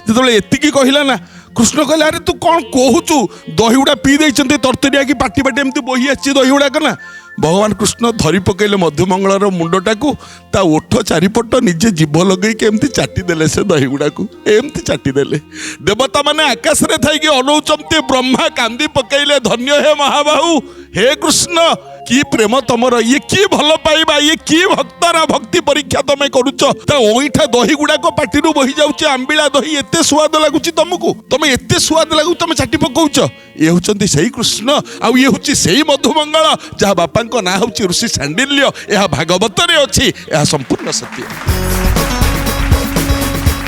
ଯେତେବେଳେ ଏତିକି କହିଲା ନା, କୃଷ୍ଣ କହିଲେ ଆରେ ତୁ କ'ଣ କହୁଛୁ? ଦହିଗୁଡ଼ା ପିଇ ଦେଇଛନ୍ତି ତରତରିଆ କି ପାଟି ପାଟି ଏମିତି ବୋହି ଆସିଛି ଦହିଗୁଡ଼ାକ ନା। ଭଗବାନ କୃଷ୍ଣ ଧରି ପକେଇଲେ ମଧୁମଙ୍ଗଳର ମୁଣ୍ଡଟାକୁ, ତା ଓଠ ଚାରିପଟ ନିଜେ ଜୀଭ ଲଗେଇକି ଏମିତି ଚାଟିଦେଲେ ସେ ଦହିଗୁଡ଼ାକୁ, ଏମିତି ଚାଟିଦେଲେ। ଦେବତାମାନେ ଆକାଶରେ ଥାଇକି ଅନଉଛନ୍ତି, ବ୍ରହ୍ମା କାନ୍ଦି ପକେଇଲେ, ଧନ୍ୟ ହେ ମହାବାହୁ, ହେ କୃଷ୍ଣ, କି ପ୍ରେମ ତମର, ଇଏ କି ଭଲ ପାଇବା, ଇଏ କି ଭକ୍ତର ଭକ୍ତି ପରୀକ୍ଷା ତମେ କରୁଛ। ତା ଅଇଁଠା ଦହି ଗୁଡାକ ପାଟିରୁ ବୋହି ଯାଉଛି, ଆମ୍ବିଳା ଦହି, ଏତେ ସୁଆଦ ଲାଗୁଛି ତମକୁ, ତମେ ଏତେ ସୁଆଦ ଲାଗୁଛି ତମେ ଚାଟି ପକଉଛ। ଇଏ ହଉଛନ୍ତି ସେଇ କୃଷ୍ଣ, ଆଉ ଇଏ ହଉଛି ସେଇ ମଧୁମଙ୍ଗଳ ଯାହା ବାପାଙ୍କ ନାଁ ହଉଛି ଋଷି ଶାଣ୍ଡିଲ୍ୟ। ଏହା ଭାଗବତରେ ଅଛି, ଏହା ସମ୍ପୂର୍ଣ୍ଣ ସତ୍ୟ।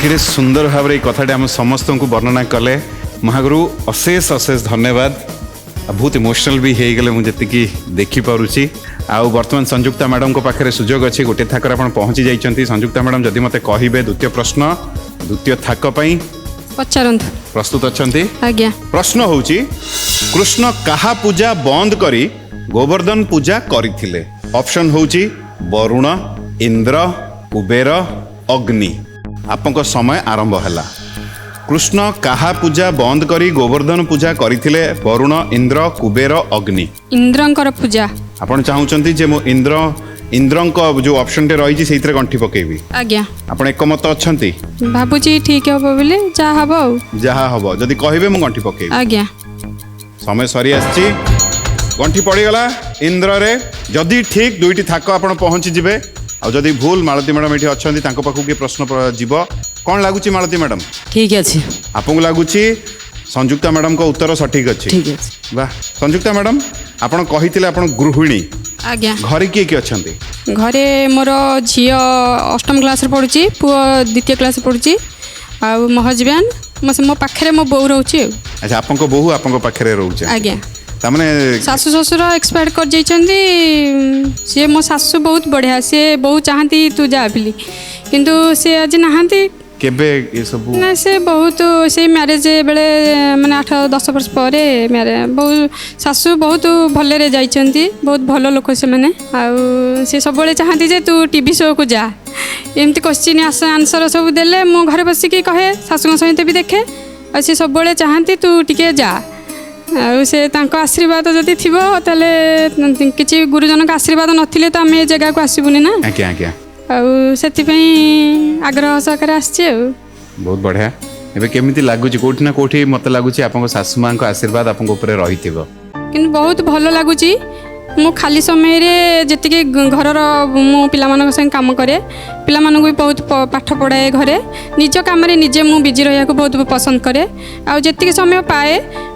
କେତେ ସୁନ୍ଦର ଭାବରେ এই কথাটি আমি ସମସ୍ତଙ୍କୁ ବର୍ଣ୍ଣନା କଲେ। ମହାଗୁରୁ ଅଶେଷ ଅଶେଷ ଧନ୍ୟବାଦ। ବହୁତ ଇମୋସନାଲ ବି ହେଇଗଲେ ମୁଁ ଯେତିକି ଦେଖିପାରୁଛି। ଆଉ ବର୍ତ୍ତମାନ ସଂଯୁକ୍ତା ମ୍ୟାଡ଼ାମଙ୍କ ପାଖରେ ସୁଯୋଗ ଅଛି, ଗୋଟିଏ ଥାକରେ ଆପଣ ପହଞ୍ଚି ଯାଇଛନ୍ତି। ସଂଯୁକ୍ତା ମ୍ୟାଡ଼ାମ ଯଦି ମୋତେ କହିବେ ଦ୍ୱିତୀୟ ପ୍ରଶ୍ନ, ଦ୍ୱିତୀୟ ଥାକ ପାଇଁ ପଚାରନ୍ତୁ। ପ୍ରସ୍ତୁତ ଅଛନ୍ତି? ଆଜ୍ଞା। ପ୍ରଶ୍ନ ହେଉଛି କୃଷ୍ଣ କାହା ପୂଜା ବନ୍ଦ କରି ଗୋବର୍ଦ୍ଧନ ପୂଜା କରିଥିଲେ? ଅପସନ୍ ହେଉଛି ବରୁଣ, ଇନ୍ଦ୍ର, କୁବେର, ଅଗ୍ନି। ଆପଣଙ୍କ ସମୟ ଆରମ୍ଭ ହେଲା। କୃଷ୍ଣ କାହା ପୂଜା ବନ୍ଦ କରି ଗୋବର୍ଦ୍ଧନ ପୂଜା କରିଥିଲେ? ବରୁଣ, ଇନ୍ଦ୍ର, କୁବେର, ଅଗ୍ନି। ଇନ୍ଦ୍ରଙ୍କର ପୂଜା। ଆପଣ ଚାହୁଁଛନ୍ତି ଯେ ମୁଁ ଇନ୍ଦ୍ରଙ୍କ ଯୋଉ ଅପସନଟେ ରହିଛି ସେଇଥିରେ ଗଣ୍ଠି ପକେଇବି? ଆଜ୍ଞା। ଆପଣ ଏକମତ ଅଛନ୍ତି? ଭାବୁଛି ଠିକ ହବ ବୋଲି, ଯାହା ହବ ଆଉ। ଯାହା ହବ, ଯଦି କହିବେ ମୁଁ ଗଣ୍ଠି ପକେଇବି। ଆଜ୍ଞା। ସମୟ ସରି ଆସିଛି, ଗଣ୍ଠି ପଡ଼ିଗଲା ଇନ୍ଦ୍ରରେ। ଯଦି ଠିକ ଦୁଇଟି ଥାକ ଆପଣ ପହଞ୍ଚିଯିବେ, ଆଉ ଯଦି ଭୁଲ, ମାଳତୀ ମ୍ୟାଡ଼ାମ ଏଠି ଅଛନ୍ତି, ତାଙ୍କ ପାଖକୁ କିଏ ପ୍ରଶ୍ନ ଯିବ। କ'ଣ ଲାଗୁଛି ମାଳତୀ ମ୍ୟାଡ଼ାମ? ଠିକ୍ ଅଛି। ଆପଣଙ୍କୁ ଲାଗୁଛି ସଂଯୁକ୍ତା ମ୍ୟାଡ଼ାମଙ୍କ ଉତ୍ତର ସଠିକ ଅଛି? ଠିକ୍ ଅଛି। ବାହ। ସଂଯୁକ୍ତା ମ୍ୟାଡ଼ାମ, ଆପଣ କହିଥିଲେ ଆପଣ ଗୃହିଣୀ, ଆଜ୍ଞା। ଘରେ କିଏ କିଏ ଅଛନ୍ତି? ଘରେ ମୋର ଝିଅ 8ମ କ୍ଲାସରେ ପଢ଼ୁଛି, ପୁଅ 2ୟ କ୍ଲାସରେ ପଢ଼ୁଛି, ଆଉ ମୋ ହଜବ୍ୟାଣ୍ଡ, ମୋ ପାଖରେ ମୋ ବୋଉ ରହୁଛି ଆଉ। ଆଚ୍ଛା, ଆପଣଙ୍କ ବୋହୂ ଆପଣଙ୍କ ପାଖରେ ରହୁଛି? ଆଜ୍ଞା। ତାମାନେ ଶାଶୁ ଶ୍ୱଶୁର ଏକ୍ସପାୟାର୍ଡ କରିଯାଇଛନ୍ତି। ସିଏ ମୋ ଶାଶୁ ବହୁତ ବଢ଼ିଆ, ସିଏ ବହୁତ ଚାହାନ୍ତି ତୁ ଯା ବୋଲି, କିନ୍ତୁ ସେ ଆଜି ନାହାନ୍ତି। କେବେ ଏସବୁ? ନା, ସେ ବହୁତ ସେଇ ମ୍ୟାରେଜ ବେଳେ ମାନେ 8-10 ବର୍ଷ ପରେ ବହୁତ ଶାଶୁ ବହୁତ ଭଲରେ ଯାଇଛନ୍ତି, ବହୁତ ଭଲ ଲୋକ ସେମାନେ। ଆଉ ସେ ସବୁବେଳେ ଚାହାନ୍ତି ଯେ ତୁ ଟିଭି ଶୋକୁ ଯା, ଏମିତି କୋଶ୍ଚିନ୍ ଆନ୍ସର ସବୁ ଦେଲେ ମୁଁ ଘରେ ବସିକି କହେ, ଶାଶୁଙ୍କ ସହିତ ବି ଦେଖେ, ଆଉ ସେ ସବୁବେଳେ ଚାହାନ୍ତି ତୁ ଟିକେ ଯା। ଆଉ ସେ ତାଙ୍କ ଆଶୀର୍ବାଦ ଯଦି ଥିବ ତାହେଲେ, କିଛି ଗୁରୁଜନଙ୍କ ଆଶୀର୍ବାଦ ନଥିଲେ ତ ଆମେ ଏ ଜାଗାକୁ ଆସିବୁନି ନା। ଆଜ୍ଞା ଆଜ୍ଞା। ଆଉ ସେଥିପାଇଁ ଆଗ୍ରହ ସହକାରେ ଆସିଛି ଆଉ। ବହୁତ ବଢ଼ିଆ। ଏବେ କେମିତି ଲାଗୁଛି? କୋଉଠି ନା କୋଉଠି ମୋତେ ଲାଗୁଛି ଆପଣଙ୍କ ଶାଶୁ ମାଙ୍କ ଆଶୀର୍ବାଦ ଆପଣଙ୍କ ଉପରେ ରହିଥିବ। କିନ୍ତୁ ବହୁତ ଭଲ ଲାଗୁଛି। ମୁଁ ଖାଲି ସମୟରେ ଯେତିକି ଘରର ମୁଁ ପିଲାମାନଙ୍କ ସାଙ୍ଗେ କାମ କରେ, ପିଲାମାନଙ୍କୁ ବି ବହୁତ ପାଠ ପଢ଼ାଏ ଘରେ, ନିଜ କାମରେ ନିଜେ ମୁଁ ବିଜି ରହିବାକୁ ବହୁତ ପସନ୍ଦ କରେ। ଆଉ ଯେତିକି ସମୟ ପାଏ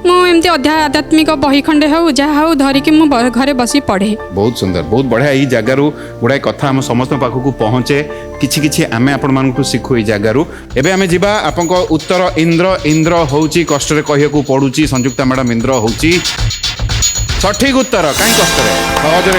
ମୁଁ ଏମିତି ଆଧ୍ୟାତ୍ମିକ ବହି ଖଣ୍ଡେ ହେଉ ଯାହା ହେଉ ଧରିକି ମୁଁ ଘରେ ବସି ପଢ଼େ। ବହୁତ ସୁନ୍ଦର, ବହୁତ ବଢ଼ିଆ। ଏଇ ଜାଗାରୁ ଗୁଡ଼ାଏ କଥା ଆମ ସମସ୍ତଙ୍କ ପାଖକୁ ପହଞ୍ଚେ, କିଛି କିଛି ଆମେ ଆପଣମାନଙ୍କୁ ଶିଖୁ ଏଇ ଜାଗାରୁ। ଏବେ ଆମେ ଯିବା ଆପଣଙ୍କ ଉତ୍ତର ଇନ୍ଦ୍ର। ଇନ୍ଦ୍ର ହେଉଛି କଷ୍ଟରେ କହିବାକୁ ପଡ଼ୁଛି, ସଂଯୁକ୍ତା ମ୍ୟାଡ଼ାମ ଇନ୍ଦ୍ର ହେଉଛି ସଠିକ ଉତ୍ତର। କାହିଁ କଷ୍ଟରେ, ସହଜରେ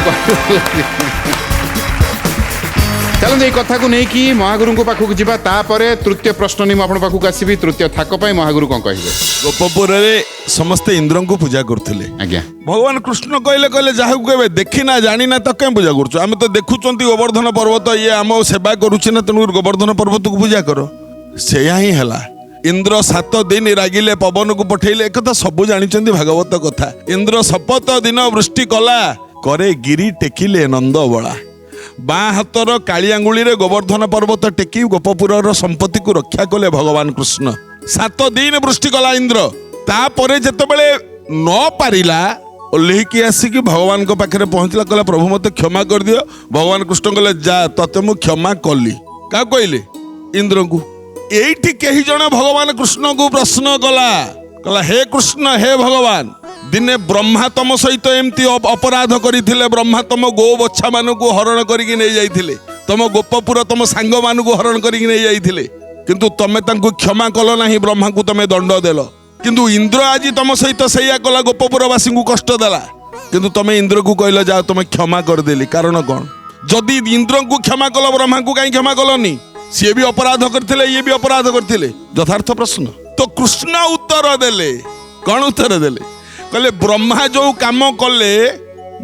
ଚାଲନ୍ତୁ ଏଇ କଥାକୁ ନେଇକି ମହାଗୁରୁଙ୍କ ପାଖକୁ ଯିବା। ତାପରେ ତୃତୀୟ ପ୍ରଶ୍ନ ନେଇ ମୁଁ ଆପଣଙ୍କ ପାଖକୁ ଆସିବି। ତୃତୀୟ ଥାକ ପାଇଁ ମହାଗୁରୁ କ'ଣ କହିବେ? ଗୋପପୁରରେ ସମସ୍ତେ ଇନ୍ଦ୍ରଙ୍କୁ ପୂଜା କରୁଥିଲେ। ଆଜ୍ଞା। ଭଗବାନ କୃଷ୍ଣ କହିଲେ ଯାହାକୁ କେବେ ଦେଖିନା ଜାଣିନା ତ କେଁ ପୂଜା କରୁଛୁ? ଆମେ ତ ଦେଖୁଛନ୍ତି ଗୋବର୍ଦ୍ଧନ ପର୍ବତ, ଇଏ ଆମ ସେବା କରୁଛି ନା, ତେଣୁ ଗୋବର୍ଦ୍ଧନ ପର୍ବତକୁ ପୂଜା କର। ସେଇଆ ହିଁ ହେଲା। इंद्र 7 दिन रागिले पवन को पठेले एकथा सब जानिचंदी भागवत कथा। इंद्र शपथ दिन वृष्टि कला करे गिरी टेकिले नंद बला। बाँ हाथर काली आंगुली रे गोवर्धन पर्वत टेकी गोपपुर संपत्ति को रक्षा कले भगवान कृष्ण। 7 दिन वृष्टि कला इंद्र। तापरे जेतेबेले न पारिला ओल्हेकी आसिकी भगवान को पाखरे पहुंचला कहला प्रभु मते क्षमा कर दियो। भगवान कृष्ण कहले जा तते मु क्षमा कली। का कहले इंद्र को। एठी केही जण भगवान कृष्ण को प्रश्न कला हे कृष्ण हे भगवान दिने ब्रह्मा तम सहित एमती अपराध करथिले। ब्रह्मा तम गो बच्छा मान को हरण करिक नै जाइथिले। तम गोपपुर तम सांग मान को हरण करिक नै जाइथिले किंतु तमे तांको क्षमा कल नाही। ब्रह्मा को तमे दंड देलो किंतु इंद्र आज तम सहित सैया कला गोपपुरवासी को कष्ट देला किंतु तमे इंद्र को कहला जा तमे क्षमा कर देली। कारण कौन जदि इंद्र को क्षमा कल ब्रह्मा को कहीं क्षमा कलनी। सी भी अपराध करथिले ये भी अपराध करथिले। यथार्थ प्रश्न। तो कृष्ण उत्तर देले। कौन उत्तर देले कहले ब्रह्मा जो काम कले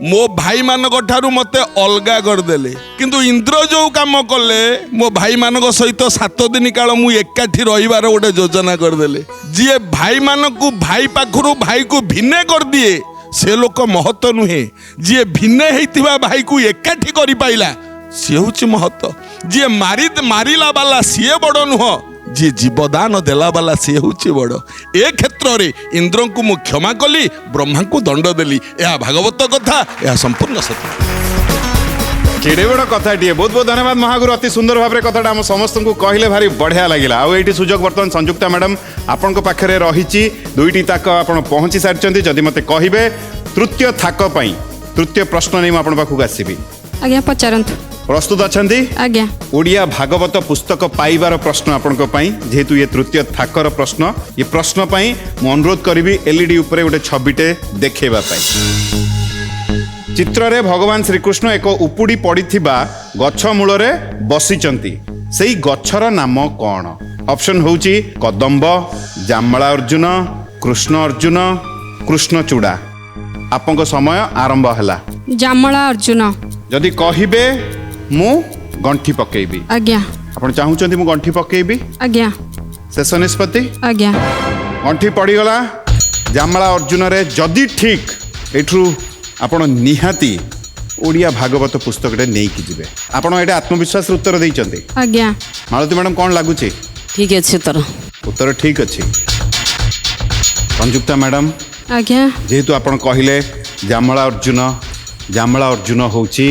मो भाई मान ठारू मते अलगा करदेले किंतु इंद्र जो काम कले मो भाई मान सहित 7 दिन काल मु एकाठी रहिबार गोटे योजना करदेले। जी भाई मान को भाई पाखरु भाई को भिन्न कर दिए से लोक महत्व नुहे। जी भिन्न हेतिबा भाई को एकाठी करि पाइला सी हूँ महत्व। जी मारिला बाला सी बड़ नुह। जी जीवदान देला बाला सी हूँ बड़। ए क्षेत्र रे इंद्र को मु क्षमा कली ब्रह्मा को दंड देली। यह भागवत कथा यह संपूर्ण सत्य। केड़े बड़ कथाटिए। बहुत बहुत धन्यवाद महागुरु। अति सुंदर भाव कथाटा आम समस्त को कहले भारी बढ़िया लगिला। आउ एठी सुजोग बर्तमान संयुक्ता मैडम आपण पाखे रही दुईटी ताक आपण पहुंची सारी। जदि मते कहिबे तृतीय थाक पई तृतीय प्रश्न नहीं आपण पाखु आसीबी। आज्ञा पचारंतु। प्रस्तुत अछंती आज्ञा। ओडिया भागवत पुस्तक पाइबार प्रश्न आपण जेहेतु ये तृतीय थाकर प्रश्न ये प्रश्न पाई मु अनुरोध करी एलईडी उपरे गोटे छबिटे देखेबा पाई। चित्र रे भगवान श्रीकृष्ण एक उपुड़ी पड़िथिबा गछ मूल रे बसिचंती। सेई गछर नाम कौन। ऑप्शन होउची कदम्ब जामला अर्जुन कृष्ण अर्जुन कृष्णचूड़ा। आपन समय आरंभ हला। जामला अर्जुन। जदि कहिबे मु गंठी पकेबी। आज्ञा। आपण चाहूचंती मु गंठी पकेबी। आज्ञा। शेष निष्पत्ति। आज्ञा। गंठी पड़ीगला जामला अर्जुन रे। जदि ठीक एठू आपण निहाती ओडिया भागवत पुस्तकटे नहीं कि जिवे। आपण एटा आत्मविश्वास उत्तर देइचंती। आज्ञा। मालती मैडम कौन लागुची। ठीक अच्छे उत्तर। उत्तर ठीक अच्छी। संयुक्ता मैडम। आज्ञा। जेहेतु आपण कहिले जामला अर्जुन होची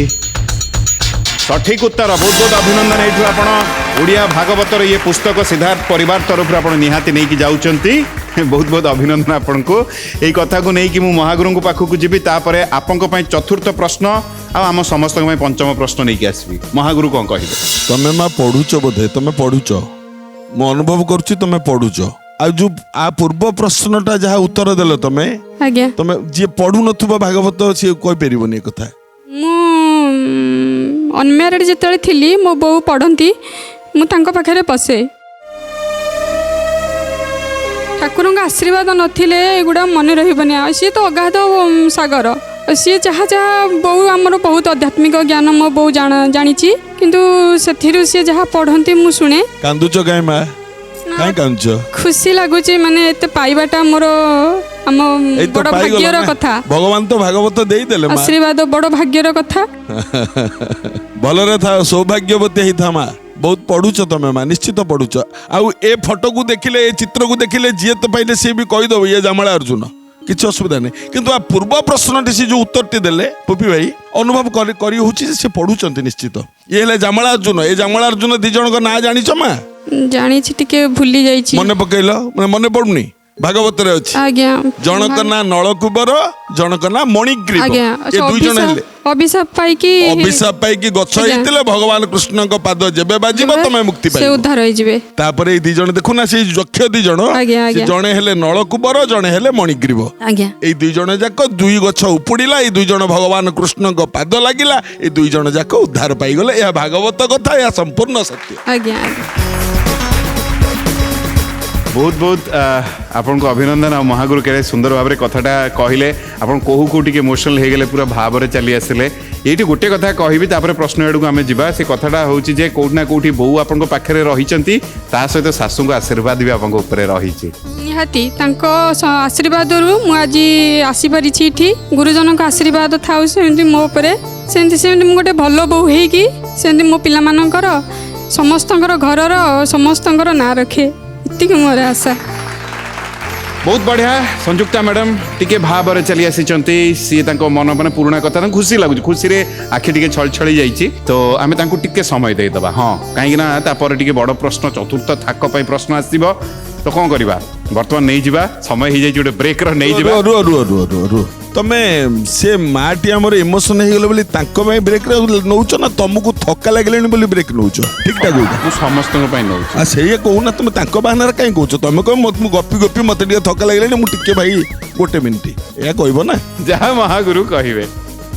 सठिक उत्तर। बहुत बहुत अभिनंदन। एठू आपण ओडिया भागवतर ये पुस्तक सिद्धार्थ परिवार तरफ आपण निहाती नहीं कि जाउचंती। बहुत बहुत अभिनंदन आपण को। एई कथा को नहीं कि मु महागुरु पाखु को जीवी तापरे आपन पई चतुर्थ प्रश्न आ आम समस्त पई पंचम प्रश्न नहीं कि आसबी। महागुरु कोन कहिबे। तमे मा पढुचो बोधे तमे पढुचो मो अनुभव करछि तमे पढुचो। आ जो आ पूर्व प्रश्नटा जहाँ उत्तर देल तमे आज्ञा। तमे जे पढु नथुबा भागवत से कोइ परिबोनी कथा। मु अनम्यारिड जेतले थिली मो बो पढ़ंती मु तांको पाखरे पसे। ठाकुरଙ୍କ आशीर्वाद नथिले एगुडा मन रहिबनी। सी तो अगाध सागर। सी जहाँ जहाँ बो आमर बहुत आध्यात्मिक ज्ञान मो बो जानिची किंतु सेथिरु सी जहाँ पढ़ंती मु सुने। कांदुचो गाय मा काई कांदुचो। खुशी लागुची माने एते पाइबाटा मोर आम बड़ भाग्यर कथा। भगवान तो भागवत देई देले मा। आशीर्वाद बड़ भाग्यर कथा। भलरे था सौभाग्यवती ही था मा। बहुत पढ़ुच तमे मा निश्चित पढ़ुच। आउ ए फोटो को देखिले ए चित्र को देखिले जी तो पाइले सी भी कहि दो ये जामला अर्जुन किछ असुविधा नहीं किंतु आ पूर्व प्रश्न से जो उत्तर टी देले पुपी भाई अनुभव करी होची से पढ़ुचंती निश्चित। ये हेले जामला अर्जुन। ए जामला अर्जुन दी जण को ना जानिछ मा। जानिछि टिके भूली जाइछि। मने पकेइलो मने पड़ुनी भागवत रे अछि। आज्ञा। जनक ना नलकुबर जनक ना मणिग्रीव। आज्ञा। ए दुई जण हेले अभिशाप पाई कि गछ हेतिले भगवान कृष्ण को पाद जेबे बाजिबो तमे मुक्ति पाइबो। से उद्धार होई जिवे। तापरे दी जण देखु ना से यक्ष दी जण से जणे हेले नलकुबर जणे हेले मणिग्रीव। आज्ञा। ए दुई जण जाक दुई गछ उपुडिला। ए दुई जण भगवान कृष्ण को पाद लागिला। ए दुई जण जाक उद्धार पाई गले। या भागवत कथा या संपूर्ण सत्य। आज्ञा। बहुत बहुत आपन को अभिनंदन आ महागुरु के सुंदर भाव में कथाटा कहले आपन कहू को टिके इमोशनल हो गले पूरा भाव में चली आसिले ये गोटे कथा कहबी तापर प्रश्न आड़ को आम जा से कथाटा हूँ जे कौटना कौटी बोऊ आपन पाखे रही ता सहित शाशु आशीर्वाद भी आपन ऊपर रही निहाती तांको आशीर्वाद मु आज आसीपारी इठी गुरुजन का आशीर्वाद थाउ सेमती मो उपरे सेमती मु गोटे भल बोऊ होइकी सेमती मो पिला मानकर समस्तंकर घरर समस्तंकर ना रखे इतनी मोर आशा। बहुत बढ़िया संयुक्ता मैडम टिके भाव में चली आसी सी मन मैंने पुराणा कथा खुशी लगुच खुशी रे आखि टिके छल छली जाइए तो आम टिके समय देदेबा हाँ कहीं टिके बड़ प्रश्न चतुर्थ थाक प्रश्न आसब तो कौन करवा बर्तमान नहीं जावा समय हो जाए गोटे ब्रेक नहीं जावा रुह रुह रुह रुह रुह तमे से माटी आमर इमोशन हो गले बोली ब्रेक नौच ना तुमको थका लगे बोली ब्रेक नौच ठीक ठाक मु समस्त नौ से कहूना तुम बाहाना कहीं कौच तुम कह गपी गपी मत थका लगे मुझे भाई गोटे मिनिट या कहब ना जहाँ महागुरु कहे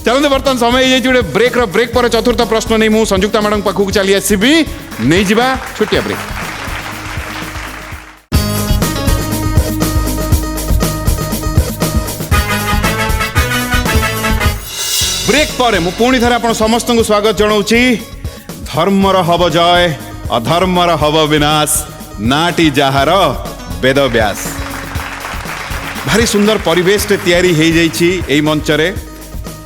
चलते बर्तमान समय हो जाए गोटे ब्रेक पर चतुर्थ प्रश्न नहीं मुझे संयुक्ता मैडम पाखक चली आसबि नहीं जा छोटिया ब्रेक। ब्रेक पर मु पुणी थे आप समस्त को स्वागत जनाऊँगी धर्मर हब जय अधर्मर हब विनाश नाटी जहार वेद व्यास भारी सुंदर परिवेश तैयारी हो जाइए मंच रे